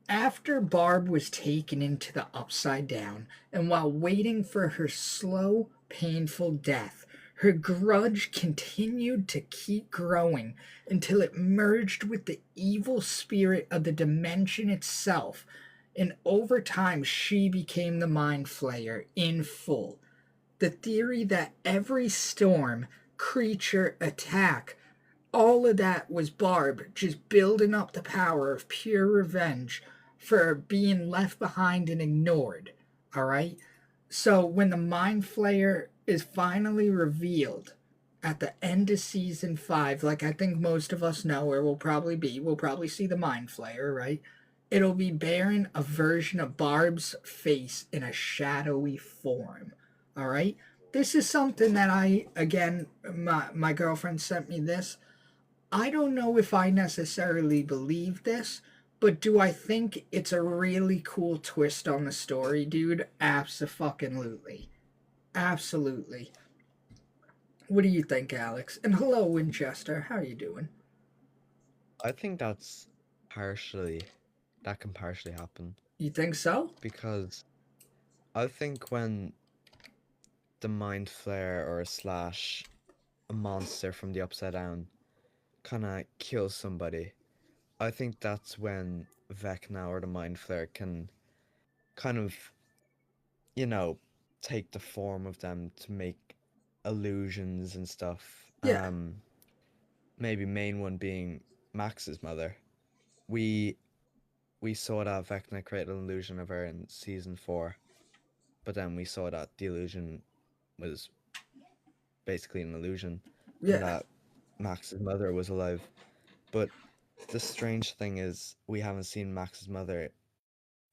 After Barb was taken into the Upside Down, and while waiting for her slow, painful death, her grudge continued to keep growing until it merged with the evil spirit of the dimension itself, and over time she became the Mind Flayer in full. The theory that every storm, creature, attack, all of that was Barb just building up the power of pure revenge for being left behind and ignored. All right? So when the Mind Flayer is finally revealed at the end of season 5, like I think most of us know where we'll probably see the Mind Flayer, right? It'll be bearing a version of Barb's face in a shadowy form. All right? This is something that my girlfriend sent me this. I don't know if I necessarily believe this, but do I think it's a really cool twist on the story, dude? Absolutely. Absolutely. What do you think, Alex? And hello, Winchester. How are you doing? I think that can partially happen You think so? because I think when the Mind Flare or slash a monster from the Upside Down kind of kills somebody, I think that's when Vecna or the Mind Flare can kind of, you know, take the form of them to make illusions and stuff. Yeah. Maybe main one being Max's mother. We we saw that Vecna create an illusion of her in season 4, but then we saw that the illusion was basically an illusion and Yeah. that Max's mother was alive. But the strange thing is we haven't seen Max's mother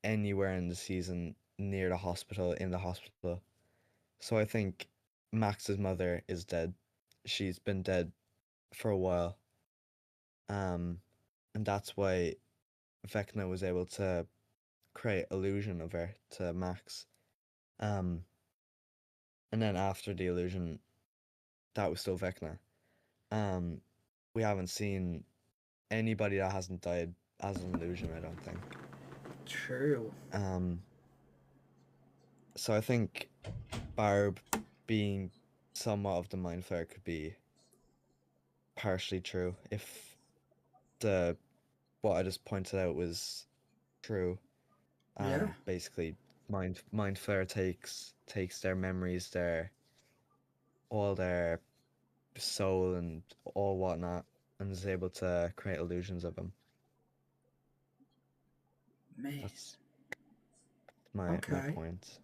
anywhere in the season near the hospital, in the hospital. So I think Max's mother is dead. She's been dead for a while. Um, and that's why Vecna was able to create illusion of her to Max. Um, and then after the illusion, that was still Vecna. Um, we haven't seen anybody that hasn't died as an illusion, I don't think. True. Um, so I think Barb being somewhat of the Mind Flayer could be partially true if the what I just pointed out was true. Yeah. Basically, Mind Flayer takes their memories, all their soul and all whatnot, and is able to create illusions of them. Man. That's my Okay. point.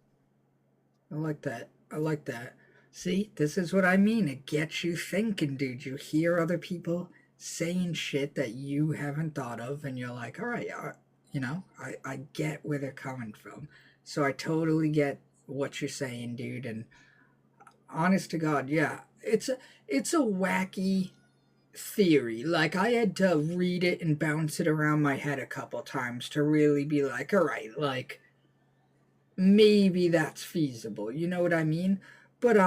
I like that. I like that. See, this is what I mean. It gets you thinking, dude. You hear other people saying shit that you haven't thought of, and you're like, all right, I get where they're coming from. So I totally get what you're saying, dude. And honest to God, yeah, it's a wacky theory. Like, I had to read it and bounce it around my head a couple times to really be like, all right, like, maybe that's feasible. You know what I mean? But,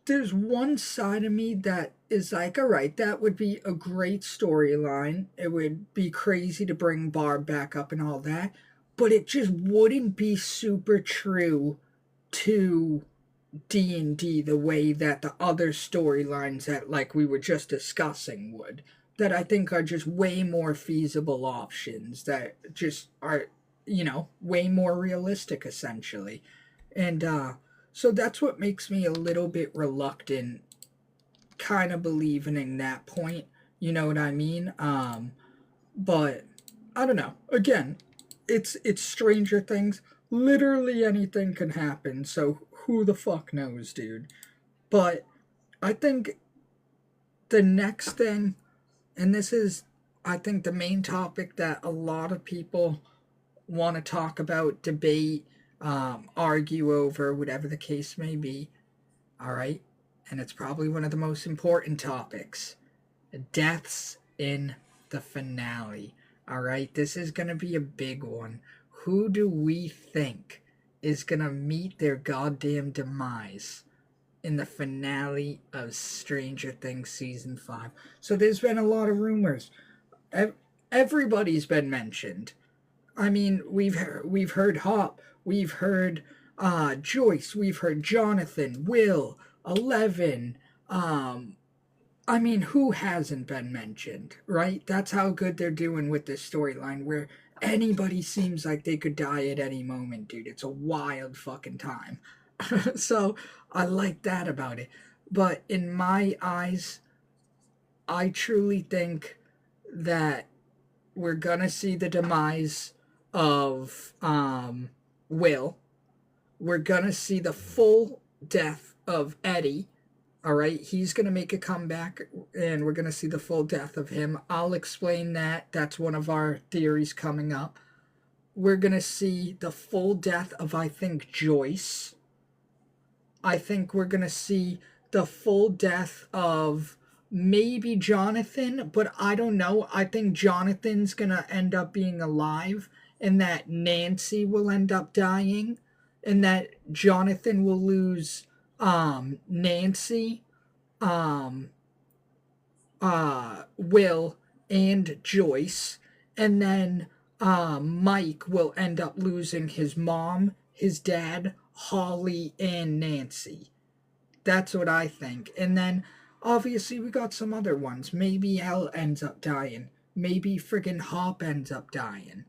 there's one side of me that is like, all right, that would be a great storyline. It would be crazy to bring Barb back up and all that, but it just wouldn't be super true to D&D the way that the other storylines that like we were just discussing would. That I think are just way more feasible options that just are, way more realistic essentially. And so that's what makes me a little bit reluctant kind of believing in that point. You know what I mean? But I don't know. Again, it's Stranger Things. Literally anything can happen. So who the fuck knows, dude? But I think the next thing, and this is, I think, the main topic that a lot of people want to talk about, debate, argue over, whatever the case may be. All right. And it's probably one of the most important topics, deaths in the finale. All right. This is going to be a big one. Who do we think is going to meet their goddamn demise in the finale of Stranger Things season 5? So there's been a lot of rumors. Everybody's been mentioned. I mean, we've heard Hop, we've heard Joyce, we've heard Jonathan, Will, 11. I mean, who hasn't been mentioned, right? That's how good they're doing with this storyline, where anybody seems like they could die at any moment, dude. It's a wild fucking time. So I like that about it. But in my eyes, I truly think that we're gonna see the demise of Will. We're gonna see the full death of Eddie. All right, he's gonna make a comeback, and we're gonna see the full death of him. I'll explain that. That's one of our theories coming up. We're gonna see the full death of, I think, Joyce. I think we're gonna see the full death of maybe Jonathan, but I don't know. I think Jonathan's gonna end up being alive, and that Nancy will end up dying, and that Jonathan will lose Nancy, um, Will, and Joyce, and then Mike will end up losing his mom, his dad, Holly, and Nancy. That's what I think. And then obviously we got some other ones. Maybe Elle ends up dying. Maybe friggin' Hop ends up dying.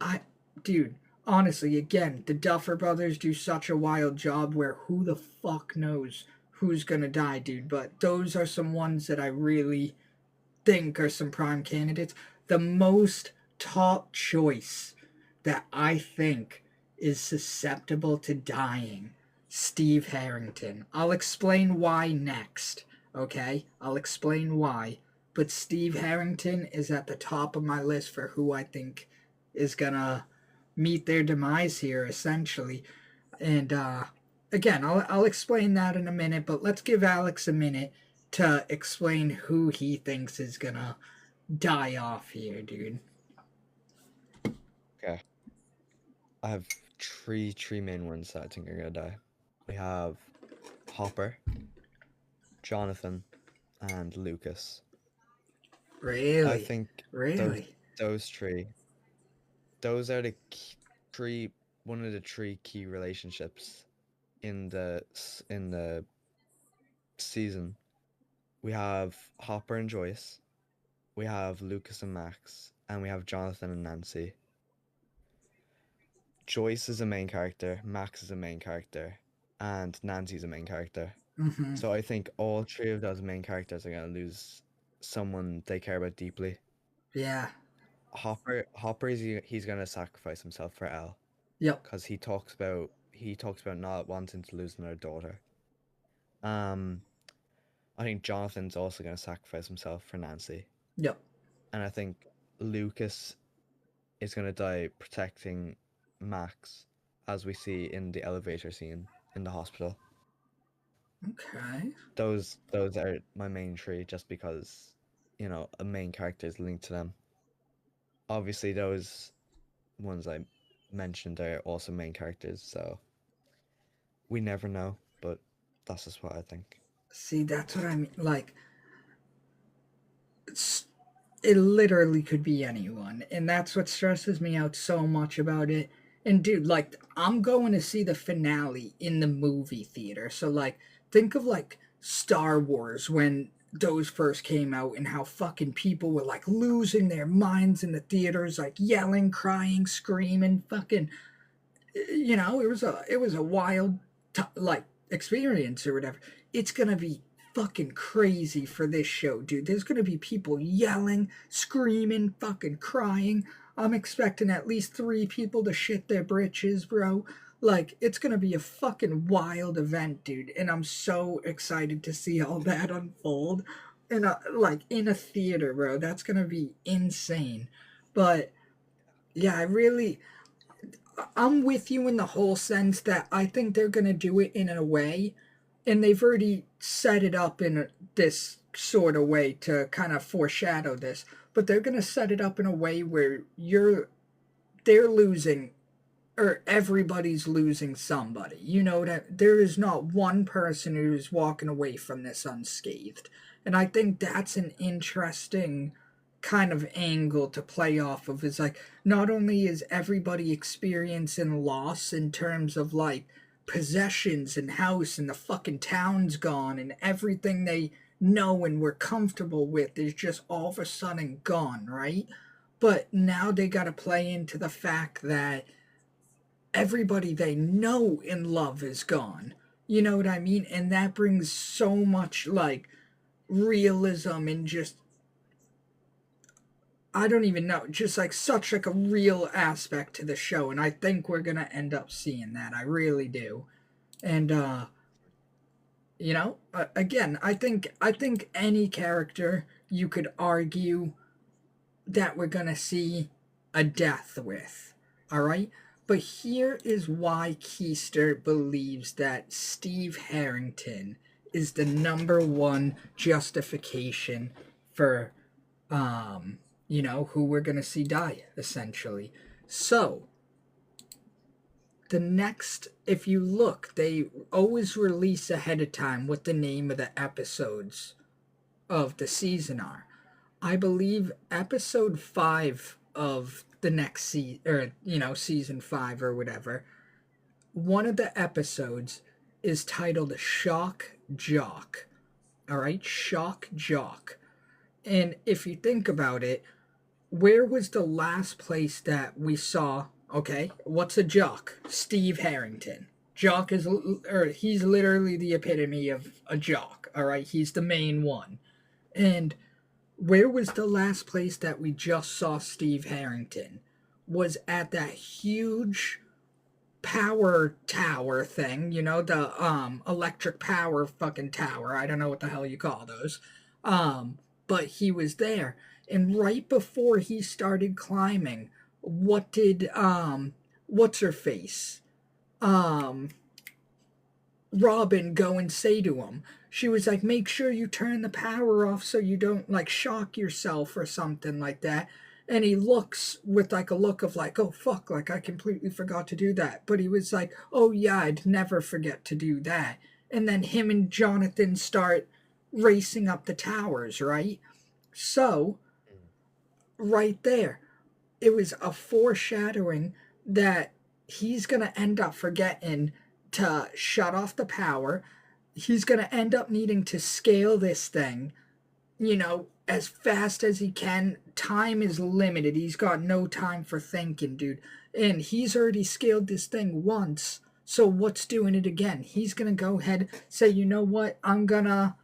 I, dude, honestly, again, the Duffer Brothers do such a wild job where who the fuck knows who's gonna die, dude. But those are some ones that I really think are some prime candidates. The most top choice that I think is susceptible to dying, Steve Harrington. I'll explain why next, okay? I'll explain why. But Steve Harrington is at the top of my list for who I think is gonna meet their demise here, essentially. And again, I'll explain that in a minute, but let's give Alex a minute to explain who he thinks is gonna die off here, dude. Okay. I have three main ones that I think are gonna die. We have Hopper, Jonathan, and Lucas. Really? I think Really? those three, those are the three, one of the three key relationships in the season. We have Hopper and Joyce, we have Lucas and Max, and we have Jonathan and Nancy. Joyce is a main character, Max is a main character, and Nancy's a main character. Mm-hmm. So I think all three of those main characters are gonna lose someone they care about deeply. Yeah. Hopper is he's gonna sacrifice himself for Elle Yep. because he talks about not wanting to lose another daughter. Um, I think Jonathan's also gonna sacrifice himself for Nancy, Yep. and I think Lucas is gonna die protecting Max, as we see in the elevator scene in the hospital. Okay. Those are my main three, just because, a main character is linked to them. Obviously, those ones I mentioned are also main characters, so we never know, but that's just what I think. See, that's what I mean. Like, it literally could be anyone, and that's what stresses me out so much about it. And dude, like, I'm going to see the finale in the movie theater, so like, think of like Star Wars when those first came out and how fucking people were like losing their minds in the theaters, like yelling, crying, screaming, fucking, it was a wild like experience or whatever. It's gonna be fucking crazy for this show, dude. There's gonna be people yelling, screaming, fucking crying. I'm expecting at least 3 people to shit their britches, bro. Like, it's gonna be a fucking wild event, dude, and I'm so excited to see all that unfold. And like in a theater, bro, that's gonna be insane. But yeah, I'm with you in the whole sense that I think they're going to do it in a way, and they've already set it up in this sort of way to kind of foreshadow this, but they're going to set it up in a way where they're losing, or everybody's losing somebody. You know, that there is not one person who's walking away from this unscathed. And I think that's an interesting kind of angle to play off of, is like, not only is everybody experiencing loss in terms of like possessions and house, and the fucking town's gone, and everything they know and were comfortable with is just all of a sudden gone, right? But now they got to play into the fact that everybody they know and love is gone. You know what I mean? And that brings so much like realism, and just, I don't even know, just like such like a real aspect to the show, and I think we're going to end up seeing that. I really do. And again, I think any character you could argue that we're going to see a death with. All right? But here is why Keister believes that Steve Harrington is the number one justification for, who we're going to see die, essentially. So, if you look, they always release ahead of time what the name of the episodes of the season are. I believe episode 5 of the next season, or season 5 or whatever, one of the episodes is titled Shock Jock. All right, Shock Jock. And if you think about it, where was the last place that we saw? Okay, what's a jock? Steve Harrington. Jock he's literally the epitome of a jock. All right, he's the main one. And where was the last place that we just saw Steve Harrington? Was at that huge power tower thing, the electric power fucking tower. I don't know what the hell you call those. But he was there. And right before he started climbing, what did what's her face? Um Robin go and say to him? She was like, make sure you turn the power off so you don't like shock yourself or something like that. And he looks with like a look of like, oh fuck, like I completely forgot to do that. But he was like, oh yeah, I'd never forget to do that. And then him and Jonathan start racing up the towers, right? So, right there, it was a foreshadowing that he's going to end up forgetting to shut off the power. He's going to end up needing to scale this thing, as fast as he can. Time is limited. He's got no time for thinking, dude. And he's already scaled this thing once. So what's doing it again? He's going to go ahead, say, you know what? I'm going to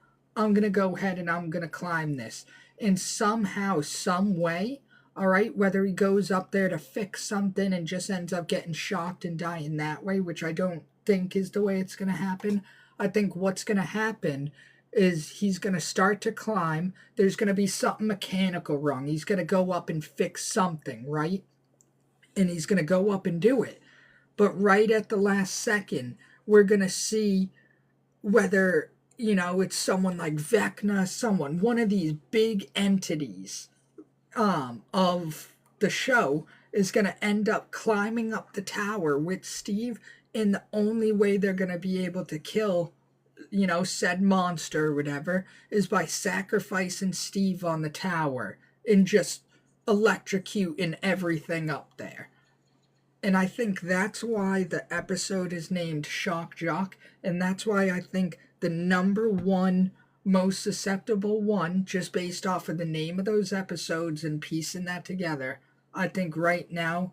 go ahead and I'm going to climb this. And somehow, some way, all right, whether he goes up there to fix something and just ends up getting shocked and dying that way, which I don't think is the way it's going to happen. I think what's going to happen is he's going to start to climb. There's going to be something mechanical wrong. He's going to go up and fix something, right? And he's going to go up and do it. But right at the last second, we're going to see whether, it's someone like Vecna, one of these big entities of the show is going to end up climbing up the tower with Steve, and the only way they're going to be able to kill, said monster or whatever, is by sacrificing Steve on the tower and just electrocuting everything up there. And I think that's why the episode is named Shock Jock, and that's why I think the number one most susceptible one, just based off of the name of those episodes and piecing that together, I think right now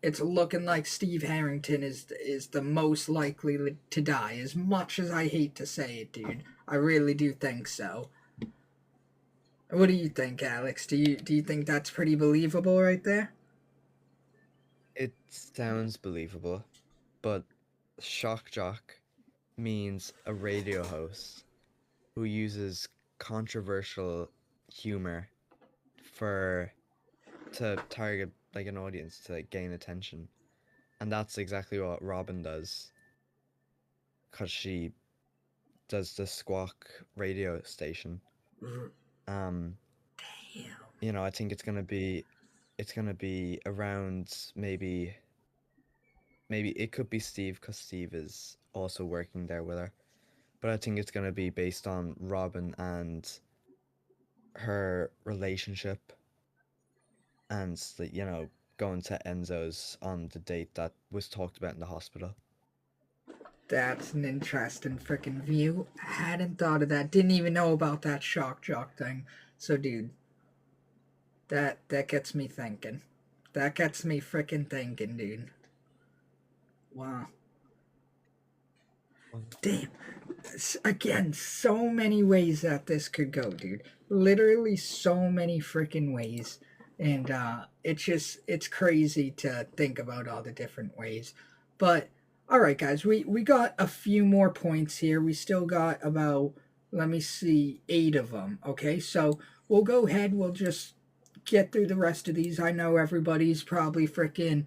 it's looking like Steve Harrington is the most likely to die. As much as I hate to say it, dude, I really do think so. What do you think, Alex? Do you think that's pretty believable right there? It sounds believable, but shock jock means a radio host who uses controversial humor for to target like an audience to gain attention. And that's exactly what Robin does, cuz she does the Squawk radio station. Um Damn. I think it's going to be around maybe it could be Steve cuz Steve is also working there with her. But I think it's going to be based on Robin and her relationship and going to Enzo's on the date that was talked about in the hospital. That's an interesting freaking view. I hadn't thought of that. Didn't even know about that shock jock thing. So, dude, that gets me thinking. That gets me freaking thinking, dude. Wow. Damn. Again, so many ways that this could go, dude. Literally so many freaking ways. And it's crazy to think about all the different ways. But all right, guys, we got a few more points here. We still got about, let me see, 8 of them. Okay, so we'll go ahead. We'll just get through the rest of these. I know everybody's probably freaking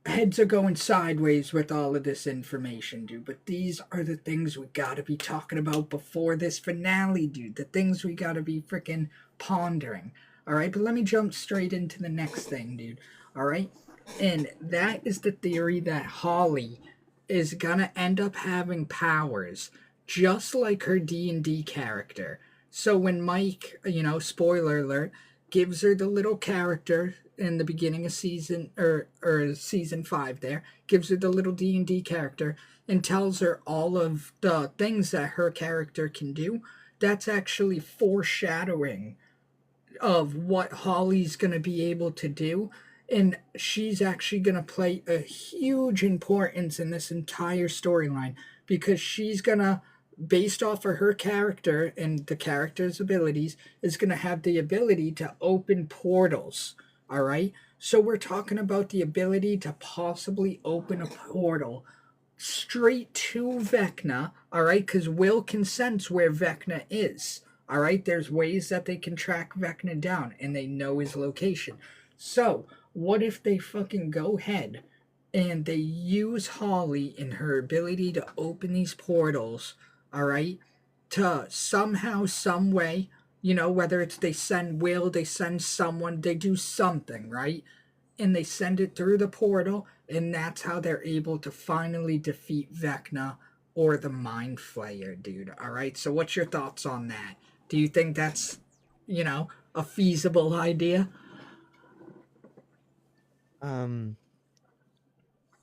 heads are going sideways with all of this information, dude. But these are the things we gotta be talking about before this finale, dude. The things we gotta be freaking pondering. All right, but let me jump straight into the next thing, dude. All right, and that is the theory that Holly is gonna end up having powers just like her D&D character. So when Mike, spoiler alert, gives her the little character in the beginning of season 5 there, gives her the little D&D character and tells her all of the things that her character can do, that's actually foreshadowing of what Holly's going to be able to do. And she's actually going to play a huge importance in this entire storyline because she's going to, based off of her character and the character's abilities, is going to have the ability to open portals. All right. So we're talking about the ability to possibly open a portal straight to Vecna. All right. Because Will can sense where Vecna is. All right. There's ways that they can track Vecna down and they know his location. So what if they fucking go ahead and they use Holly and her ability to open these portals, all right, to somehow, some way, whether it's they send Will, they send someone, they do something, right? And they send it through the portal, and that's how they're able to finally defeat Vecna or the Mind Flayer, dude. All right, so what's your thoughts on that? Do you think that's, a feasible idea? Um,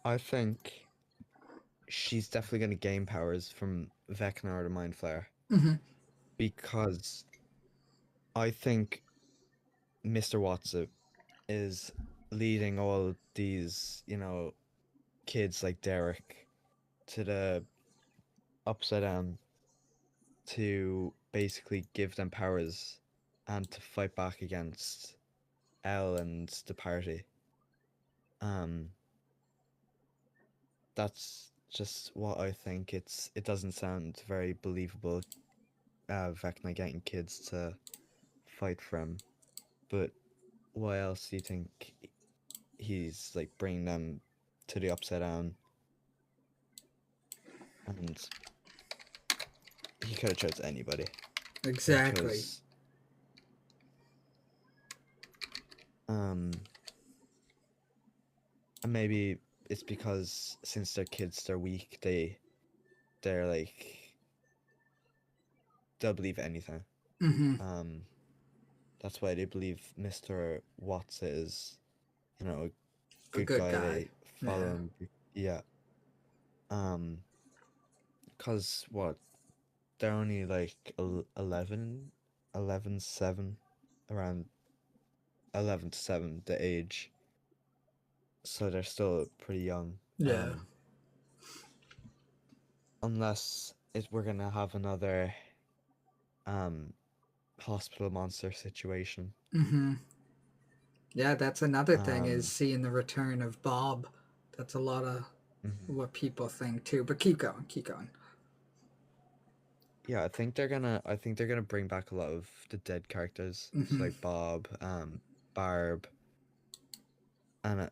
I think she's definitely going to gain powers from Vecna or the Mind Flayer Mm-hmm. because I think Mr. Watson is leading all these, kids like Derek to the upside down to basically give them powers and to fight back against Elle and the party. Um, that's just what I think. It doesn't sound very believable. Vecna getting kids to fight for him, but why else do you think he's like bringing them to the upside down? And he could have chose anybody. Exactly. And maybe it's because since they're kids, they're weak. They're like they'll believe anything. Mm-hmm. That's why they believe Mr. Watts is, a A good good guy. guy. They follow Yeah. him. Yeah. Cause what? They're only like 11, 11, 7, around 11 to 7, the age. So they're still pretty young. Yeah. Unless we're gonna have another um hospital monster situation. Mm-hmm. Yeah, that's another thing is Um, seeing the return of Bob. That's a lot of mhm. what people think too. But keep going, keep going. Yeah, I think they're gonna bring back a lot of the dead characters. So Mm-hmm. like Bob, Barb, and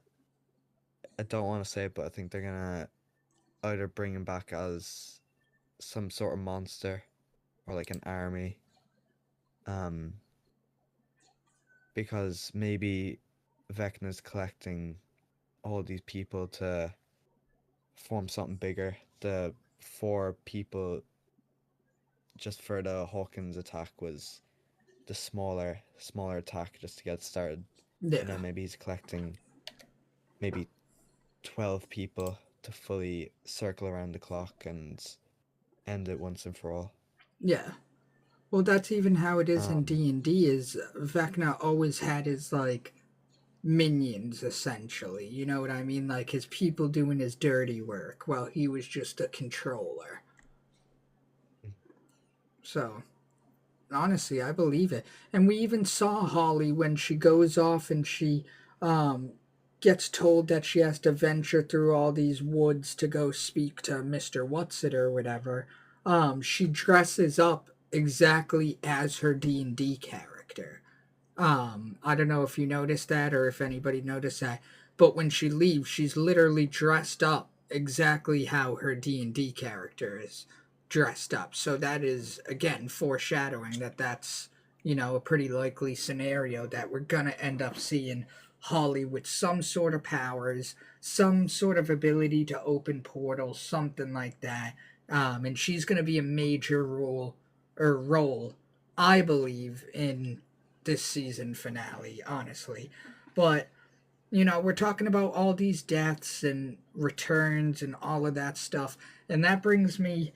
I don't want to say it, but I think they're gonna either bring him back as some sort of monster or like an army. Um, because maybe Vecna's collecting all these people to form something bigger. The 4 people just for the Hawkins attack was the smaller attack just to get started. And Yeah. then maybe he's collecting maybe 12 people to fully circle around the clock and end it once and for all. Yeah. Well, that's even how it is in Um, D&D is Vecna always had his like minions essentially. You know what I mean? Like his people doing his dirty work while he was just a controller. So, honestly, I believe it. And we even saw Holly when she goes off and she um, gets told that she has to venture through all these woods to go speak to Mr. Whatsit or whatever. She dresses up exactly as her D&D character. I don't know if you noticed that or if anybody noticed that, but when she leaves, she's literally dressed up exactly how her D&D character is dressed up. So that is again foreshadowing that that's, a pretty likely scenario that we're going to end up seeing Holly with some sort of powers, some sort of ability to open portals, something like that. And she's going to be a major role, I believe, in this season finale, honestly. But, we're talking about all these deaths and returns and all of that stuff. And that brings me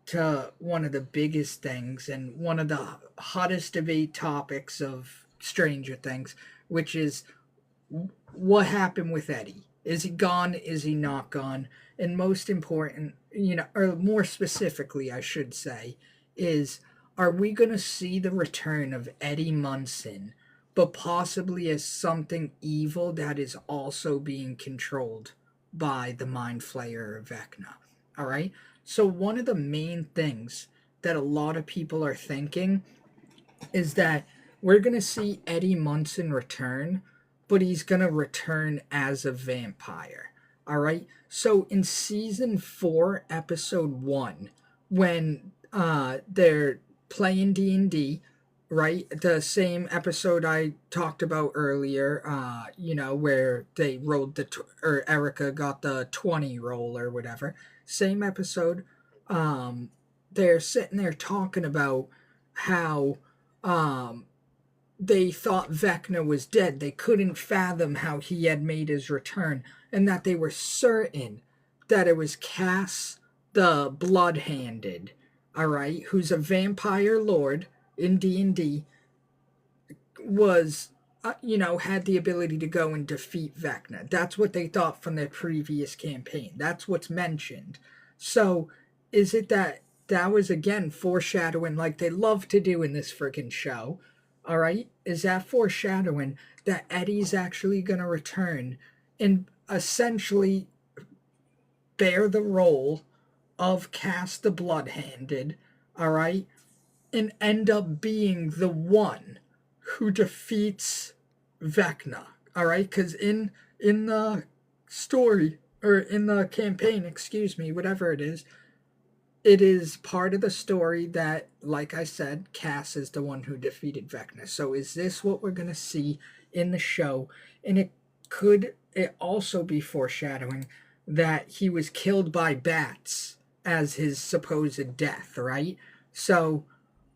to one of the biggest things and one of the hottest debate topics of Stranger Things, which is what happened with Eddie. Is he gone? Is he not gone? And most important, or more specifically, I should say, is are we going to see the return of Eddie Munson, but possibly as something evil that is also being controlled by the Mind Flayer of Vecna? All right. So, one of the main things that a lot of people are thinking is that we're going to see Eddie Munson return, but he's going to return as a vampire. All right. So in season 4, episode 1, when they're playing D&D, right? The same episode I talked about earlier, where they rolled or Erica got the 20 roll or whatever. Same episode. Um, they're sitting there talking about how um, they thought Vecna was dead. They couldn't fathom how he had made his return, and that they were certain that it was Cass the Blood-Handed, all right, who's a vampire lord in D&D, was, had the ability to go and defeat Vecna. That's what they thought from their previous campaign. That's what's mentioned. So, is it that was again foreshadowing like they love to do in this freaking show? All right, is that foreshadowing that Eddie's actually going to return and essentially bear the role of Cass the Blood-Handed, all right, and end up being the one who defeats Vecna, all right? Because in the story or in the campaign, excuse me, whatever it is, it is part of the story that, like I said, Cass is the one who defeated Vecna. So is this what we're gonna see in the show? And could it also be foreshadowing that he was killed by bats as his supposed death, right? So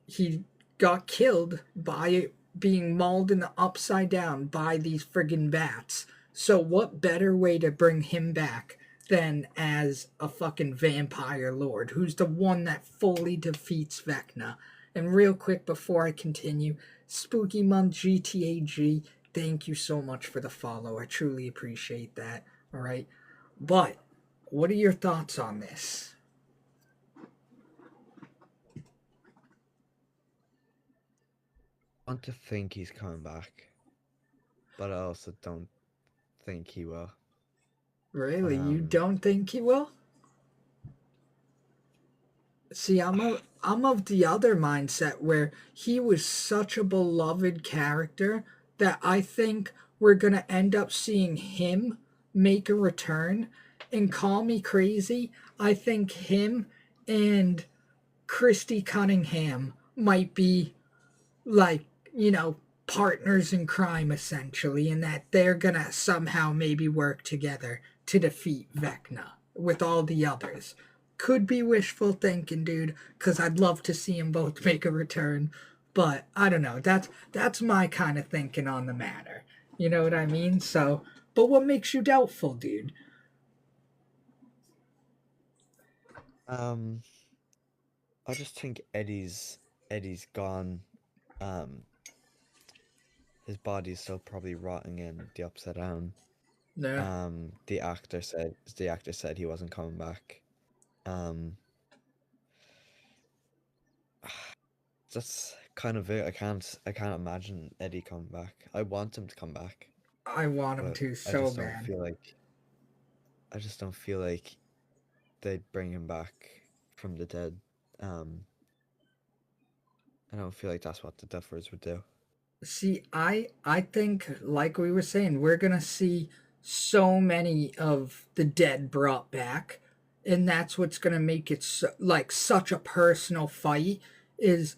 he got killed by being mauled in the upside down by these friggin' bats. So what better way to bring him back than as a fucking vampire lord who's the one that fully defeats Vecna? And real quick before I continue, Spooky Month GTAG, thank you so much for the follow. I truly appreciate that. All right. But what are your thoughts on this? I want to think he's coming back, but I also don't think he will. Really? You don't think he will? See, I'm of the other mindset where he was such a beloved character that I think we're gonna end up seeing him make a return. And call me crazy, I think him and Christy Cunningham might be like, partners in crime essentially, and that they're gonna somehow maybe work together to defeat Vecna with all the others. Could be wishful thinking, dude, because I'd love to see them both make a return. But I don't know. That's my kind of thinking on the matter. You know what I mean? So, but what makes you doubtful, dude? I just think Eddie's gone. His body's still probably rotting in the Upside Down. Yeah. The actor said he wasn't coming back. That's kind of it. I can't imagine Eddie coming back. I want him to come back. I want him But to I so just don't bad. feel like they'd bring him back from the dead. I don't feel like that's what the Duffers would do. See, I think like we were saying, we're gonna see so many of the dead brought back, and that's what's gonna make it like such a personal fight. Is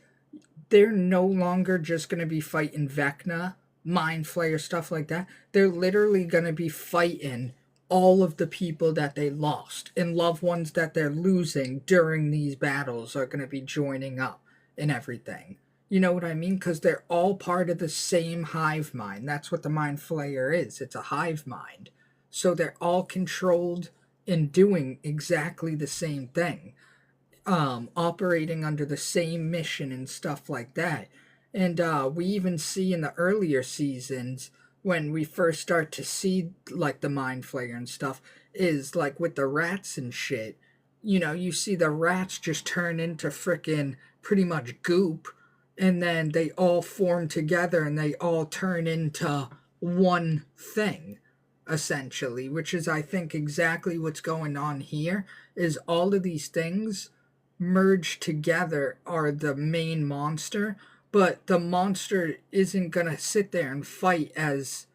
they're no longer just gonna be fighting Vecna, Mind Flayer, stuff like that. They're literally gonna be fighting all of the people that they lost and loved ones that they're losing during these battles are gonna be joining up and everything. You know what I mean? Because they're all part of the same hive mind. That's what the Mind Flayer is. It's a hive mind. So they're all controlled and doing exactly the same thing, operating under the same mission and stuff like that. And we even see in the earlier seasons when we first start to see like the Mind Flayer and stuff is like with the rats and shit. You see the rats just turn into frickin' pretty much goop, and then they all form together and they all turn into one thing essentially, which is I think exactly what's going on here is all of these things merged together are the main monster, but the monster isn't going to sit there and fight as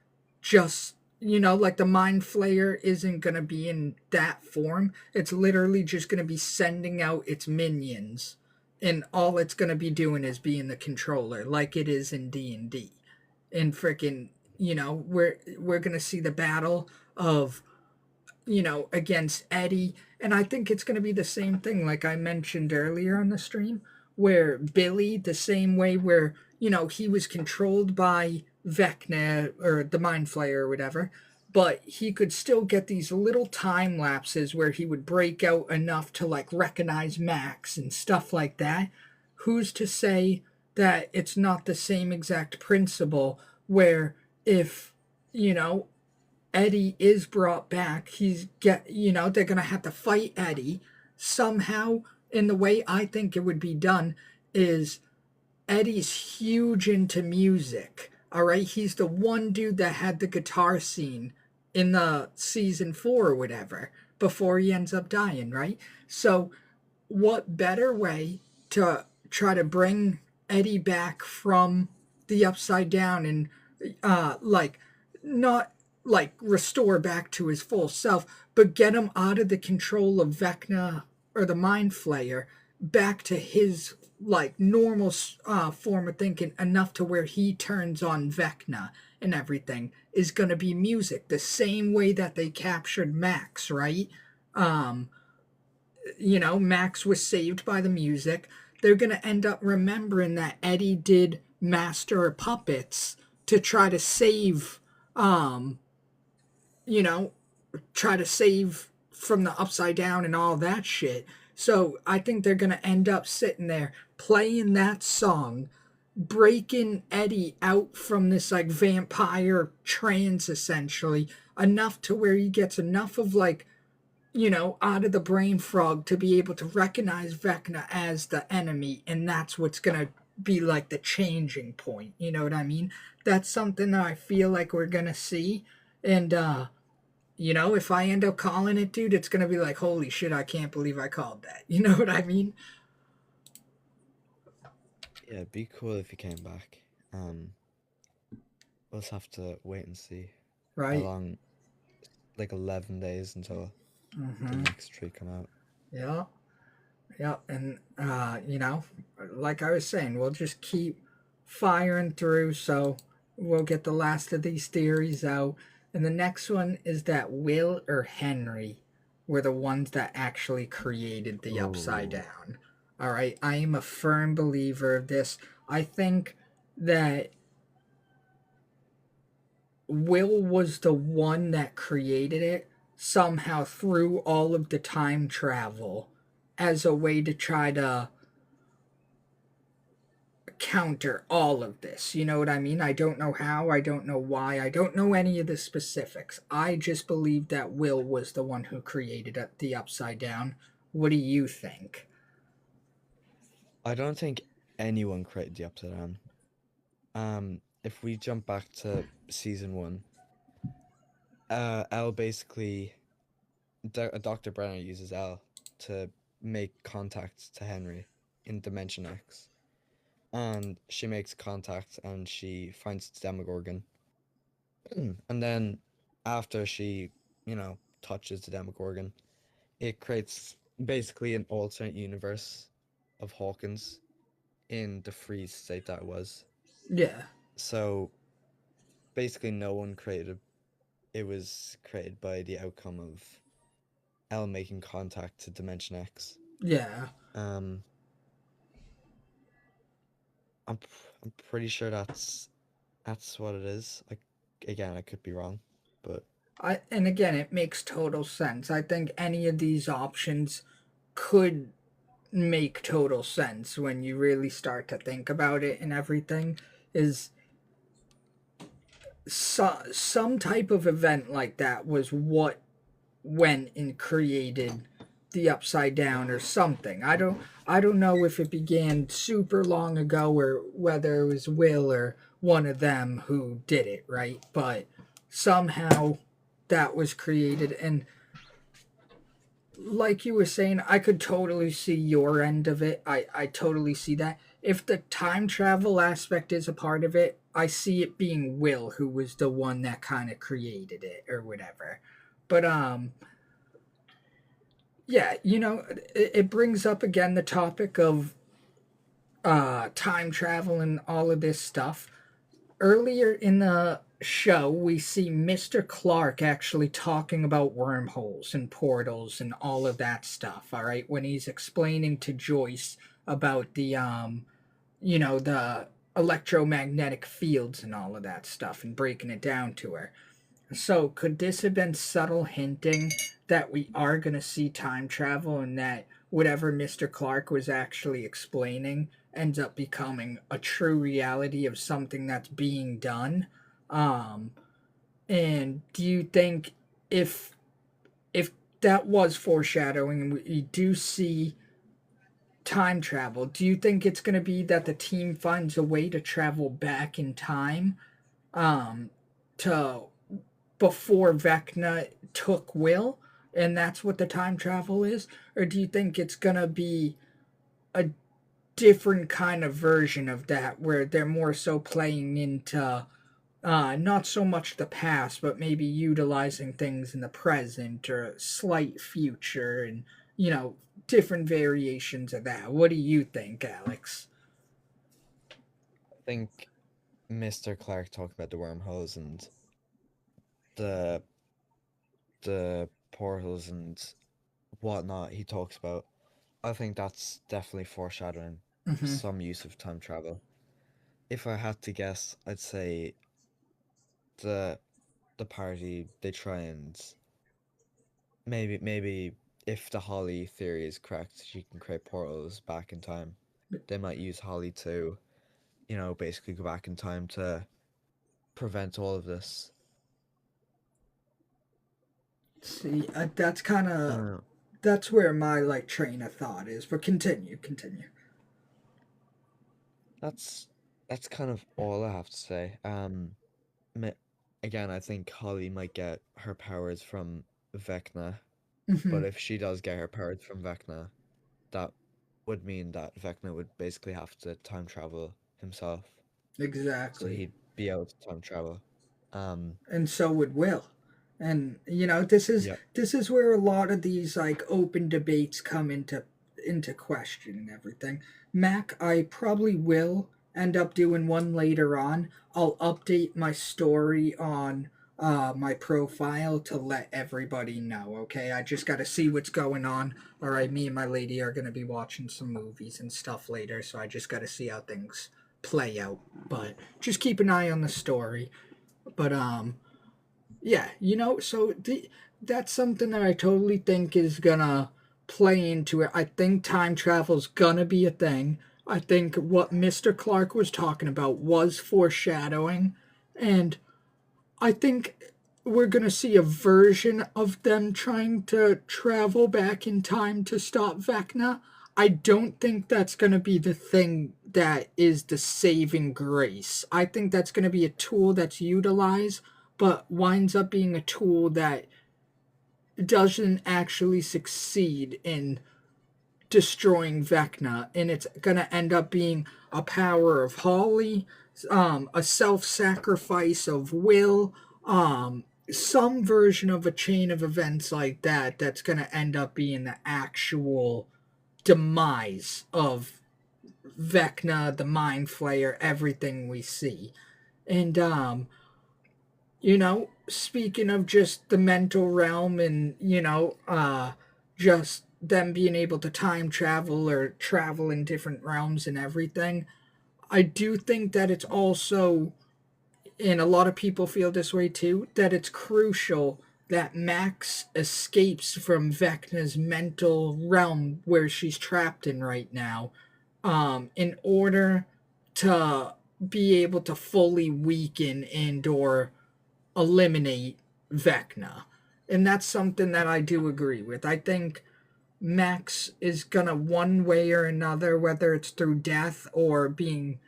just like the Mind Flayer isn't going to be in that form. It's literally just going to be sending out its minions, and all it's going to be doing is being the controller like it is in D&D. And freaking, we're going to see the battle of, against Eddie. And I think it's going to be the same thing, like I mentioned earlier on the stream, where Billy, the same way where, he was controlled by Vecna or the Mind Flayer or whatever, but he could still get these little time lapses where he would break out enough to like recognize Max and stuff like that. Who's to say that it's not the same exact principle where if, Eddie is brought back, they're gonna have to fight Eddie somehow. In the way I think it would be done is Eddie's huge into music. All right, he's the one dude that had the guitar scene in the season 4 or whatever before he ends up dying, right? So, what better way to try to bring Eddie back from the Upside Down and not like restore back to his full self, but get him out of the control of Vecna or the Mind Flayer back to his like normal form of thinking enough to where he turns on Vecna and everything is going to be music the same way that they captured Max, right? um Max was saved by the music. They're going to end up remembering that Eddie did master puppets to try to save, um, you know, try to save from the upside down and all that shit. So I think they're going to end up sitting there playing that song, breaking Eddie out from this like vampire trance essentially, enough to where he gets enough of like out of the brain frog to be able to recognize Vecna as the enemy, and that's what's gonna be like the changing point. You know what I mean? That's something that I feel like we're gonna see, and if I end up calling it, dude, it's gonna be like, holy shit, I can't believe I called that. You know what I mean? Yeah, it'd be cool if he came back. We'll just have to wait and see how Right? long, like 11 days until the Mm-hmm. next tree come out. Yeah. Yeah, and like I was saying, we'll just keep firing through so we'll get the last of these theories out. And the next one is that Will or Henry were the ones that actually created the Upside Oh, Down. All right, I am a firm believer of this. I think that Will was the one that created it somehow through all of the time travel as a way to try to counter all of this. You know what I mean? I don't know how, I don't know why, I don't know any of the specifics. I just believe that Will was the one who created the Upside Down. What do you think? I don't think anyone created the Upside Down. If we jump back to season one, Elle basically, Dr. Brenner uses Elle to make contact to Henry in Dimension X. And she makes contact and she finds the Demogorgon. And then after she, touches the Demogorgon, it creates basically an alternate universe of Hawkins in the freeze state that it was. Yeah, So basically, no one created it. Was created by the outcome of Elle making contact to Dimension X. yeah. Um, I'm I'm pretty sure that's what it is. Like again, I could be wrong, but And again, it makes total sense. I think any of these options could make total sense when you really start to think about it and everything. Is some type of event like that was what went and created the Upside Down or something. I don't know if it began super long ago or whether it was Will or one of them who did it, right? But somehow that was created, and like you were saying, I could totally see your end of it. I totally see that. If the time travel aspect is a part of it, I see it being Will who was the one that kind of created it or whatever. But yeah, it brings up again the topic of time travel and all of this stuff. Earlier in the show, we see Mr. Clark actually talking about wormholes and portals and all of that stuff, all right, when he's explaining to Joyce about the electromagnetic fields and all of that stuff and breaking it down to her. So, could this have been subtle hinting that we are going to see time travel and that whatever Mr. Clark was actually explaining ends up becoming a true reality of something that's being done? Um, and do you think if if that was foreshadowing and we do see time travel, do you think it's going to be that the team finds a way to travel back in time um, to before Vecna took Will, and that's what the time travel is? Or do you think it's gonna be a different kind of version of that, where they're more so playing into not so much the past, but maybe utilizing things in the present or slight future, and you know different variations of that. What do you think, Alex? I think Mr. Clark talked about the wormholes and the portals and whatnot he talks about. I think that's definitely foreshadowing Hmm. some use of time travel. If I had to guess, I'd say the party they try and maybe if the Holly theory is correct, she can create portals back in time. They might use Holly to, basically go back in time to prevent all of this. See, that's kind I of don't know. that's where my like train of thought is. But continue. That's that's kind of all I have to say. Ma- Again, I think Holly might get her powers from Vecna, Hmm. but if she does get her powers from Vecna, that would mean that Vecna would basically have to time travel himself, so Exactly. he'd be able to time travel. Um, And so would Will. And this is yep. this is where a lot of these like open debates come into question and everything. Mac, I probably will end up doing one later on. I'll update my story on my profile to let everybody know. Okay, I just got to see what's going on. All right, me and my lady are gonna be watching some movies and stuff later, so I just got to see how things play out. But just keep an eye on the story. But yeah, that's something that I totally think is gonna play into it. I think time travel's gonna be a thing. I think what Mr. Clark was talking about was foreshadowing, and I think we're gonna see a version of them trying to travel back in time to stop Vecna. I don't think that's gonna be the thing that is the saving grace. I think that's gonna be a tool that's utilized, but winds up being a tool that doesn't actually succeed in destroying Vecna, and it's gonna end up being a power of Holly, a self-sacrifice of Will, some version of a chain of events like that. That's gonna end up being the actual demise of Vecna, the Mind Flayer, everything we see, and speaking of just the mental realm and, just them being able to time travel or travel in different realms and everything, I do think that it's also, and a lot of people feel this way too, that it's crucial that Max escapes from Vecna's mental realm where she's trapped in right now, in order to be able to fully weaken and or eliminate Vecna. And that's something that I do agree with. I think Max is gonna, one way or another, whether it's through death or being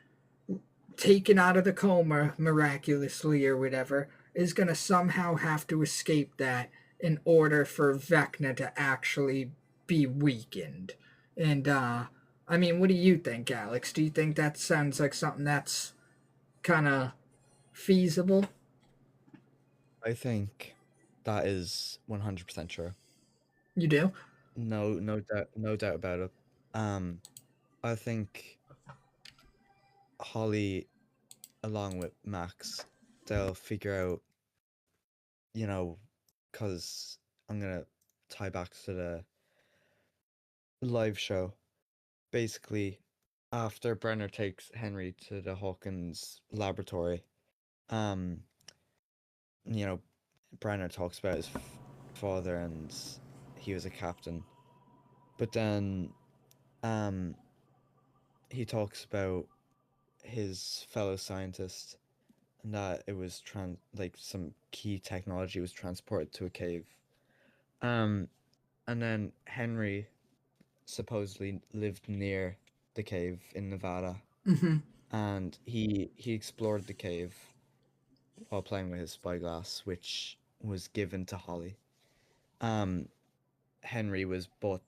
taken out of the coma miraculously or whatever, is gonna somehow have to escape that in order for Vecna to actually be weakened. And I mean, what do you think, Alex? Do you think that sounds like something that's kind of feasible? I think that is 100% true. You do? No doubt about it. Um, I think Holly, along with Max, they'll figure out, you know, because I'm gonna tie back to the live show. Basically, after Brenner takes Henry to the Hawkins laboratory, um, you know, Brenner talks about his father and he was a captain. But then, um, he talks about his fellow scientist and that it was like some key technology was transported to a cave. Um, and then Henry supposedly lived near the cave in Nevada, Mm-hmm. and he explored the cave while playing with his spyglass, which was given to Holly. Um, Henry was brought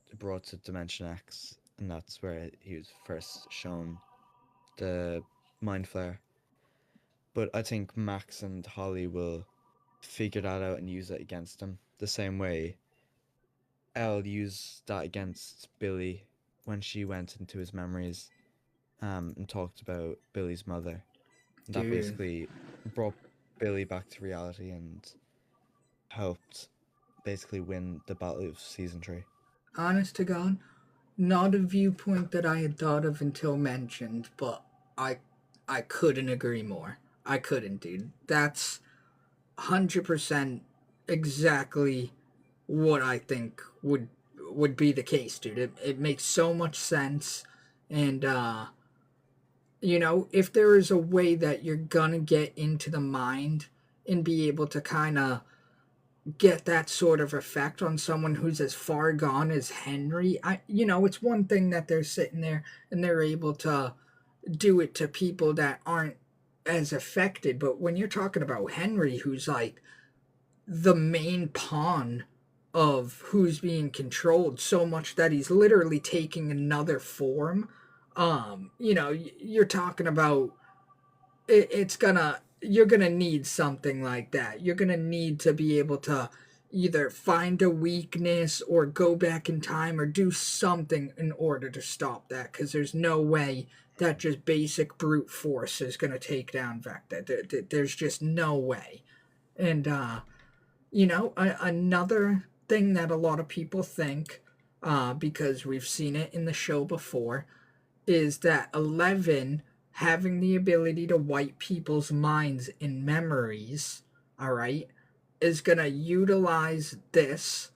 to Dimension X, and that's where he was first shown the Mind Flare. But I think Max and Holly will figure that out and use it against him the same way Elle used that against Billy when she went into his memories and talked about Billy's mother. And that Dude, basically brought Billy back to reality and helped basically win the battle of season 3. honest to God, not a viewpoint that I had thought of until mentioned, but I I couldn't agree more. I couldn't, dude. That's 100% exactly what I think would be the case, dude. It makes so much sense. And if there is a way that you're gonna get into the mind and be able to kind of get that sort of effect on someone who's as far gone as Henry, it's one thing that they're sitting there and they're able to do it to people that aren't as affected, but when you're talking about Henry, who's like the main pawn of who's being controlled so much that he's literally taking another form, you're talking about it's gonna you're gonna need something like that. You're gonna need to be able to either find a weakness or go back in time or do something in order to stop that, because there's no way that just basic brute force is gonna take down Vector. There's just no way. And another thing that a lot of people think, because we've seen it in the show before, is that 11 having the ability to wipe people's minds and memories, all right, is going to utilize this,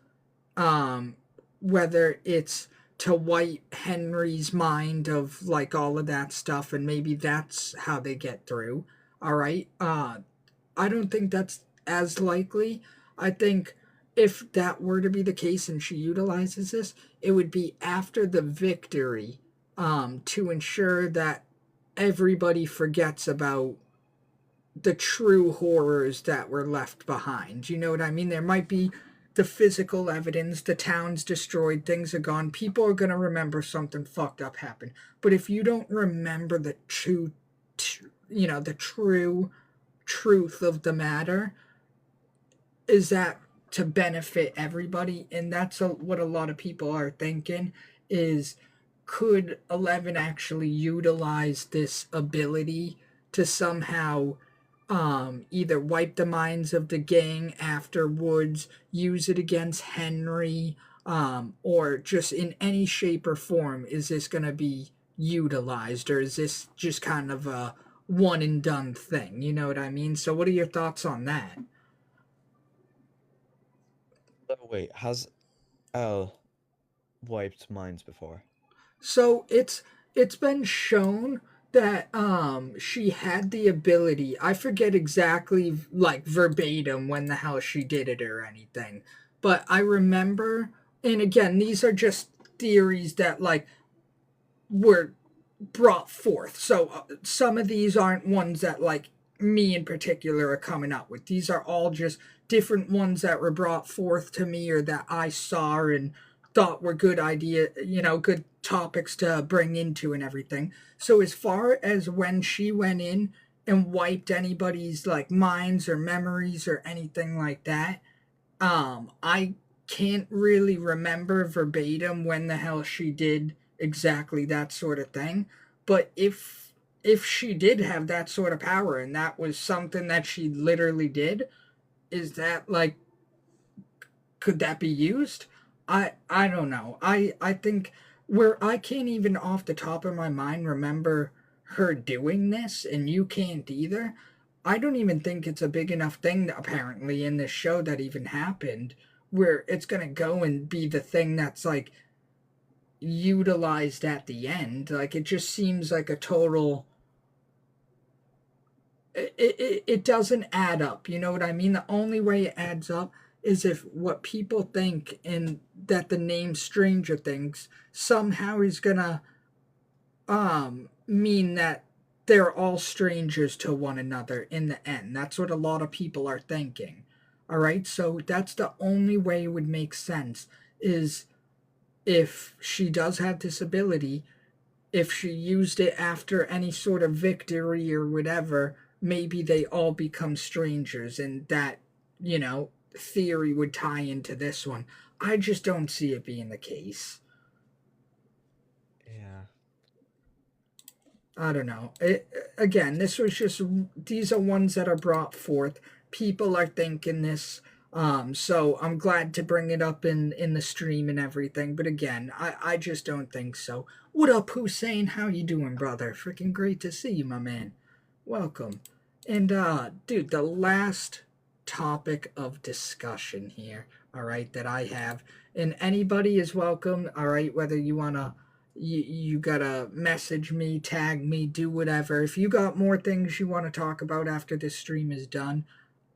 whether it's to wipe Henry's mind of like all of that stuff, and maybe that's how they get through, all right. I don't think that's as likely. I think if that were to be the case and she utilizes this, it would be after the victory, to ensure that everybody forgets about the true horrors that were left behind. You know what I mean? There might be the physical evidence, the town's destroyed, things are gone. People are going to remember something fucked up happened. But if you don't remember the the true truth of the matter, is that to benefit everybody? And that's what a lot of people are thinking is, could 11 actually utilize this ability to somehow either wipe the minds of the gang afterwards, use it against Henry, or just in any shape or form, is this going to be utilized, or is this just kind of a one and done thing? You know what I mean? So, what are your thoughts on that? Oh, wait, has Elle wiped minds before? So it's been shown that she had the ability. I forget exactly like verbatim when the hell she did it or anything. But I remember, and again, these are just theories that like were brought forth. So some of these aren't ones that like me in particular are coming up with. These are all just different ones that were brought forth to me or that I saw and thought were good idea, good topics to bring into and everything. So as far as when she went in and wiped anybody's like minds or memories or anything like that, I can't really remember verbatim when the hell she did exactly that sort of thing. But if she did have that sort of power and that was something that she literally did, is that like, could that be used? I don't know. I think where I can't even off the top of my mind remember her doing this, and you can't either. I don't even think it's a big enough thing apparently in this show that even happened where it's gonna go and be the thing that's like utilized at the end. Like it just seems like a total. It doesn't add up. You know what I mean? The only way it adds up is if what people think and that the name Stranger Things somehow is gonna mean that they're all strangers to one another in the end. That's what a lot of people are thinking. All right, so that's the only way it would make sense is if she does have this ability, if she used it after any sort of victory or whatever, maybe they all become strangers, and that, theory would tie into this one. I just don't see it being the case. Yeah. I don't know. Again, this was just, these are ones that are brought forth. People are thinking this. So I'm glad to bring it up in the stream and everything. But again, I just don't think so. What up, Hussein? How you doing, brother? Freaking great to see you, my man. Welcome. And dude, the last topic of discussion here, all right, that I have, and anybody is welcome, all right, whether you wanna you gotta message me, tag me, do whatever. If you got more things you want to talk about after this stream is done,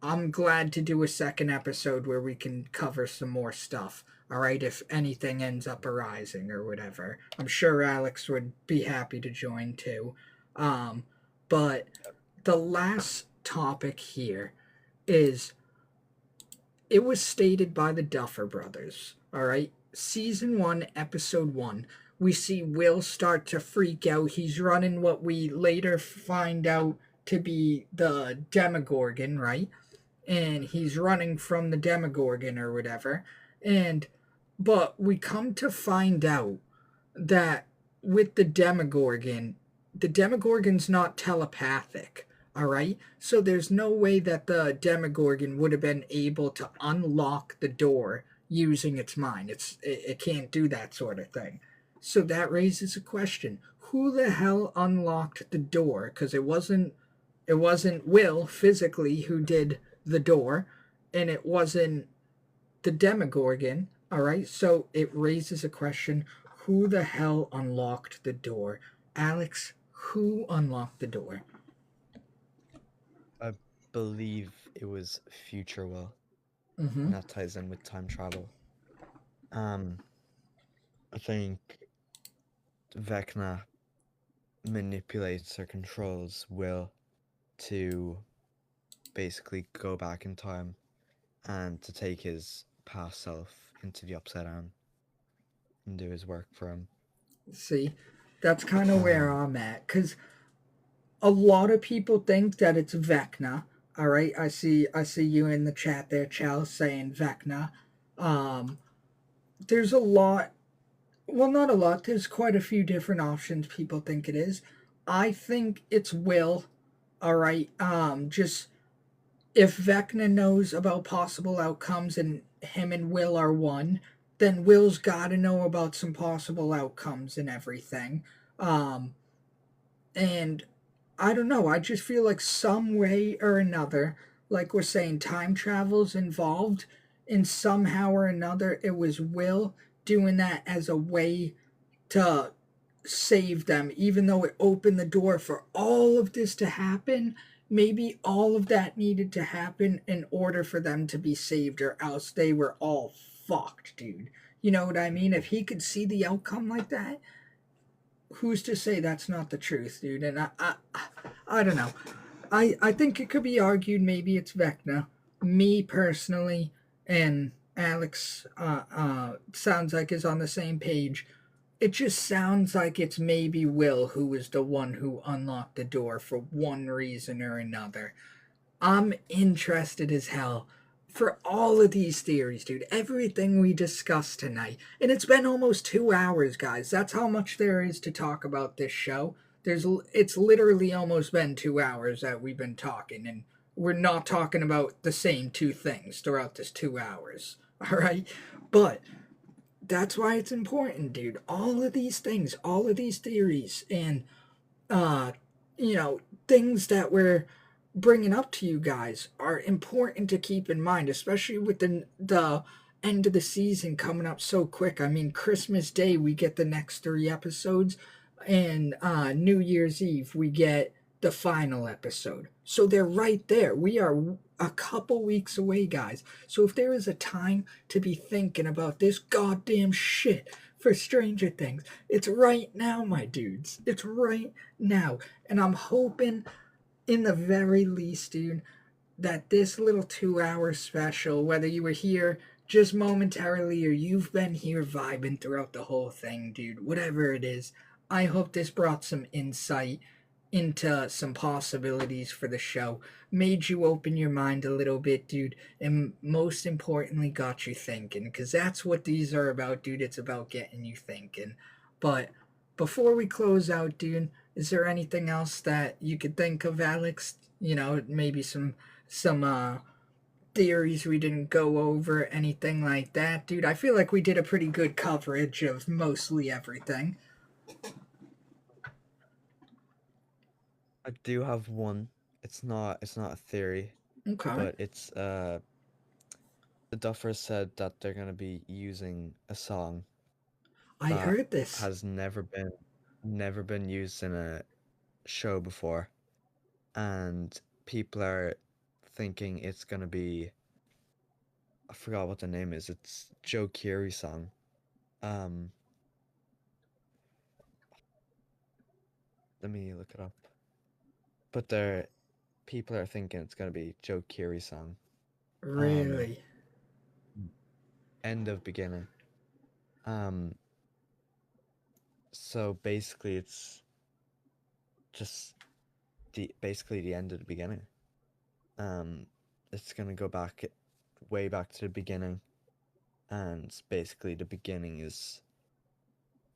I'm glad to do a second episode where we can cover some more stuff. All right, if anything ends up arising or whatever, I'm sure Alex would be happy to join too. Um, but the last topic here is, it was stated by the Duffer Brothers. All right, season 1, episode 1. We see Will start to freak out. He's running what we later find out to be the Demogorgon, right? And he's running from the Demogorgon or whatever. But we come to find out that with the Demogorgon's not telepathic. All right. So there's no way that the Demogorgon would have been able to unlock the door using its mind. It can't do that sort of thing. So that raises a question: who the hell unlocked the door? Because it wasn't Will physically who did the door, and it wasn't the Demogorgon. All right. So it raises a question: who the hell unlocked the door? Alex, who unlocked the door? I believe it was Future Will. Mm-hmm. And that ties in with time travel. I think Vecna manipulates or controls Will to basically go back in time and to take his past self into the Upside Down and do his work for him. See, that's kind of where I'm at, because a lot of people think that it's Vecna. All right, I see you in the chat there, Chell, saying Vecna. There's a lot. Well, not a lot. There's quite a few different options people think it is. I think it's Will. All right. Just if Vecna knows about possible outcomes and him and Will are one, then Will's got to know about some possible outcomes and everything. And I don't know. I just feel like some way or another, like we're saying, time travel's involved, and somehow or another, it was Will doing that as a way to save them, even though it opened the door for all of this to happen. Maybe all of that needed to happen in order for them to be saved, or else they were all fucked, dude. You know what I mean? If he could see the outcome like that, who's to say that's not the truth, dude? And I don't know. I think it could be argued maybe it's Vecna. Me personally, and Alex sounds like is on the same page. It just sounds like it's maybe Will who was the one who unlocked the door for one reason or another. I'm interested as hell for all of these theories, dude. Everything we discussed tonight. And it's been almost 2 hours, guys. That's how much there is to talk about this show. It's literally almost been 2 hours that we've been talking, and we're not talking about the same two things throughout this 2 hours. All right? But that's why it's important, dude. All of these things, all of these theories, and things that we're bringing up to you guys are important to keep in mind, especially with the end of the season coming up so quick. I mean, Christmas Day we get the next 3 episodes, and New Year's Eve we get the final episode. So they're right there. We are a couple weeks away, guys. So if there is a time to be thinking about this goddamn shit for Stranger Things, it's right now, my dudes. It's right now. And I'm hoping, in the very least, dude, that this little 2-hour special, whether you were here just momentarily or you've been here vibing throughout the whole thing, dude, whatever it is, I hope this brought some insight into some possibilities for the show, made you open your mind a little bit, dude, and most importantly, got you thinking, because that's what these are about, dude. It's about getting you thinking. But before we close out, dude, is there anything else that you could think of, Alex? You know, maybe some theories we didn't go over, anything like that, dude. I feel like we did a pretty good coverage of mostly everything. I do have one. It's not a theory, Okay. but it's the Duffers said that they're gonna be using a song I that heard this. has never been used in a show before, and people are thinking it's gonna be, I forgot what the name is. It's Joe Keery song. Um, Let me look it up. But people are thinking it's gonna be Joe Keery song. Um, Really? End of beginning. Um, so basically it's just basically the end of the beginning. Um, it's gonna go back way back to the beginning, and basically the beginning is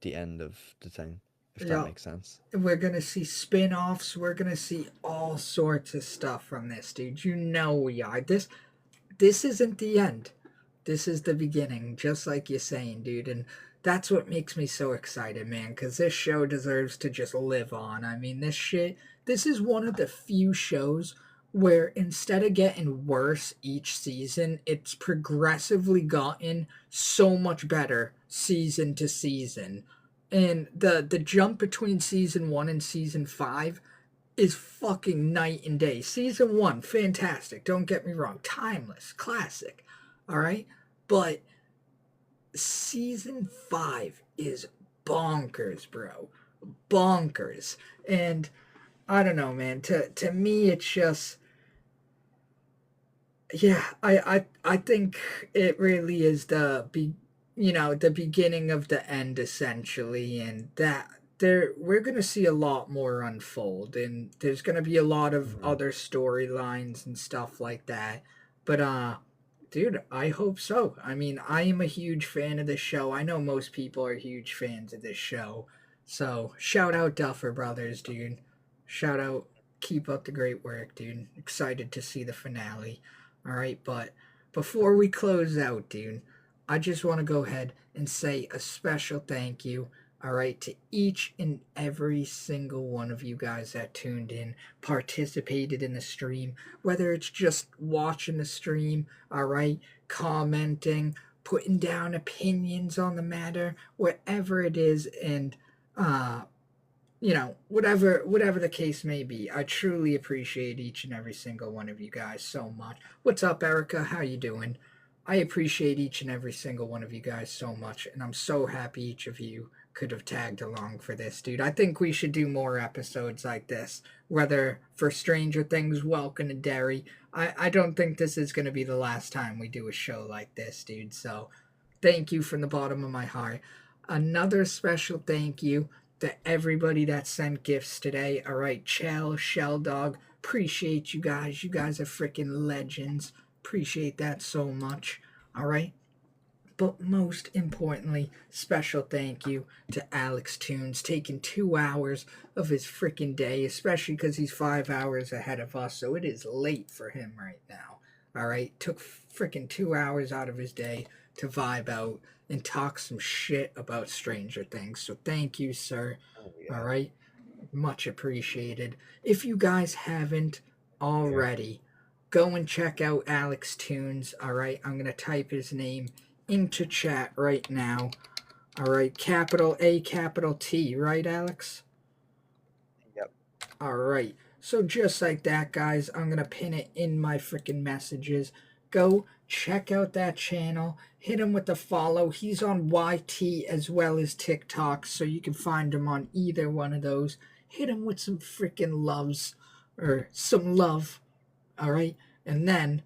the end of the thing, if that Yeah. makes sense. We're gonna see spin-offs. We're gonna see all sorts of stuff from this, dude. You know we are. This isn't the end. This is the beginning, just like you're saying, dude. And that's what makes me so excited, man, because this show deserves to just live on. I mean, this is one of the few shows where instead of getting worse each season, it's progressively gotten so much better season to season. And the jump between season 1 and season 5 is fucking night and day. Season 1, fantastic. Don't get me wrong, timeless, classic. All right? But season 5 is bonkers, bro. Bonkers. And I don't know, man. To me it's just, yeah, I think it really is the beginning of the end, essentially. And that there we're going to see a lot more unfold, and there's going to be a lot of Mhm. other storylines and stuff like that. But dude, I hope so. I mean, I am a huge fan of this show. I know most people are huge fans of this show. So shout out Duffer Brothers, dude. Shout out, keep up the great work, dude. Excited to see the finale. All right, but before we close out, dude, I just want to go ahead and say a special thank you, all right, to each and every single one of you guys that tuned in, participated in the stream, whether it's just watching the stream, all right, commenting, putting down opinions on the matter, whatever it is, and uh whatever the case may be. I truly appreciate each and every single one of you guys so much. What's up, Erica? How you doing? I appreciate each and every single one of you guys so much, and I'm so happy each of you could have tagged along for this, dude. I think we should do more episodes like this, whether for Stranger Things, Welcome to Derry. I don't think this is going to be the last time we do a show like this, dude. So thank you from the bottom of my heart. Another special thank you to everybody that sent gifts today. All right, Chell, Shell Dog, appreciate you guys. You guys are freaking legends. Appreciate that so much. All right. But most importantly, special thank you to Alex Tunes, taking 2 hours of his freaking day, especially because he's 5 hours ahead of us, so it is late for him right now. All right, took freaking 2 hours out of his day to vibe out and talk some shit about Stranger Things. So thank you, sir. Oh All yeah. right, much appreciated. If you guys haven't Yeah. already, go and check out Alex Tunes. All right, I'm gonna type his name into chat right now. All right, capital A, capital T, right, Alex? Yep. All right. So just like that, guys, I'm gonna pin it in my freaking messages. Go check out that channel. Hit him with a follow. He's on YT as well as TikTok, so you can find him on either one of those. Hit him with some freaking loves or some love. All right, and then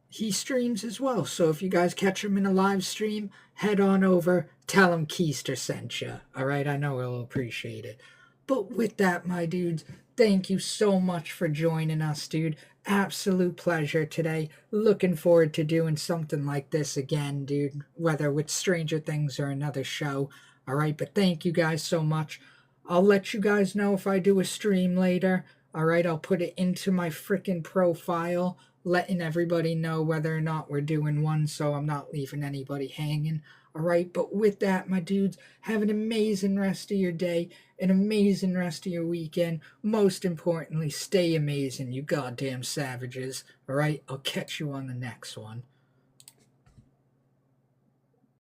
he streams as well. So if you guys catch him in a live stream, head on over. Tell him Keister sent you. All right, I know he'll appreciate it. But with that, my dudes, thank you so much for joining us, dude. Absolute pleasure today. Looking forward to doing something like this again, dude, whether with Stranger Things or another show. All right, but thank you guys so much. I'll let you guys know if I do a stream later. All right, I'll put it into my freaking profile, letting everybody know whether or not we're doing one so I'm not leaving anybody hanging. All right, but with that, my dudes, have an amazing rest of your day, an amazing rest of your weekend. Most importantly, stay amazing, you goddamn savages. All right, I'll catch you on the next one.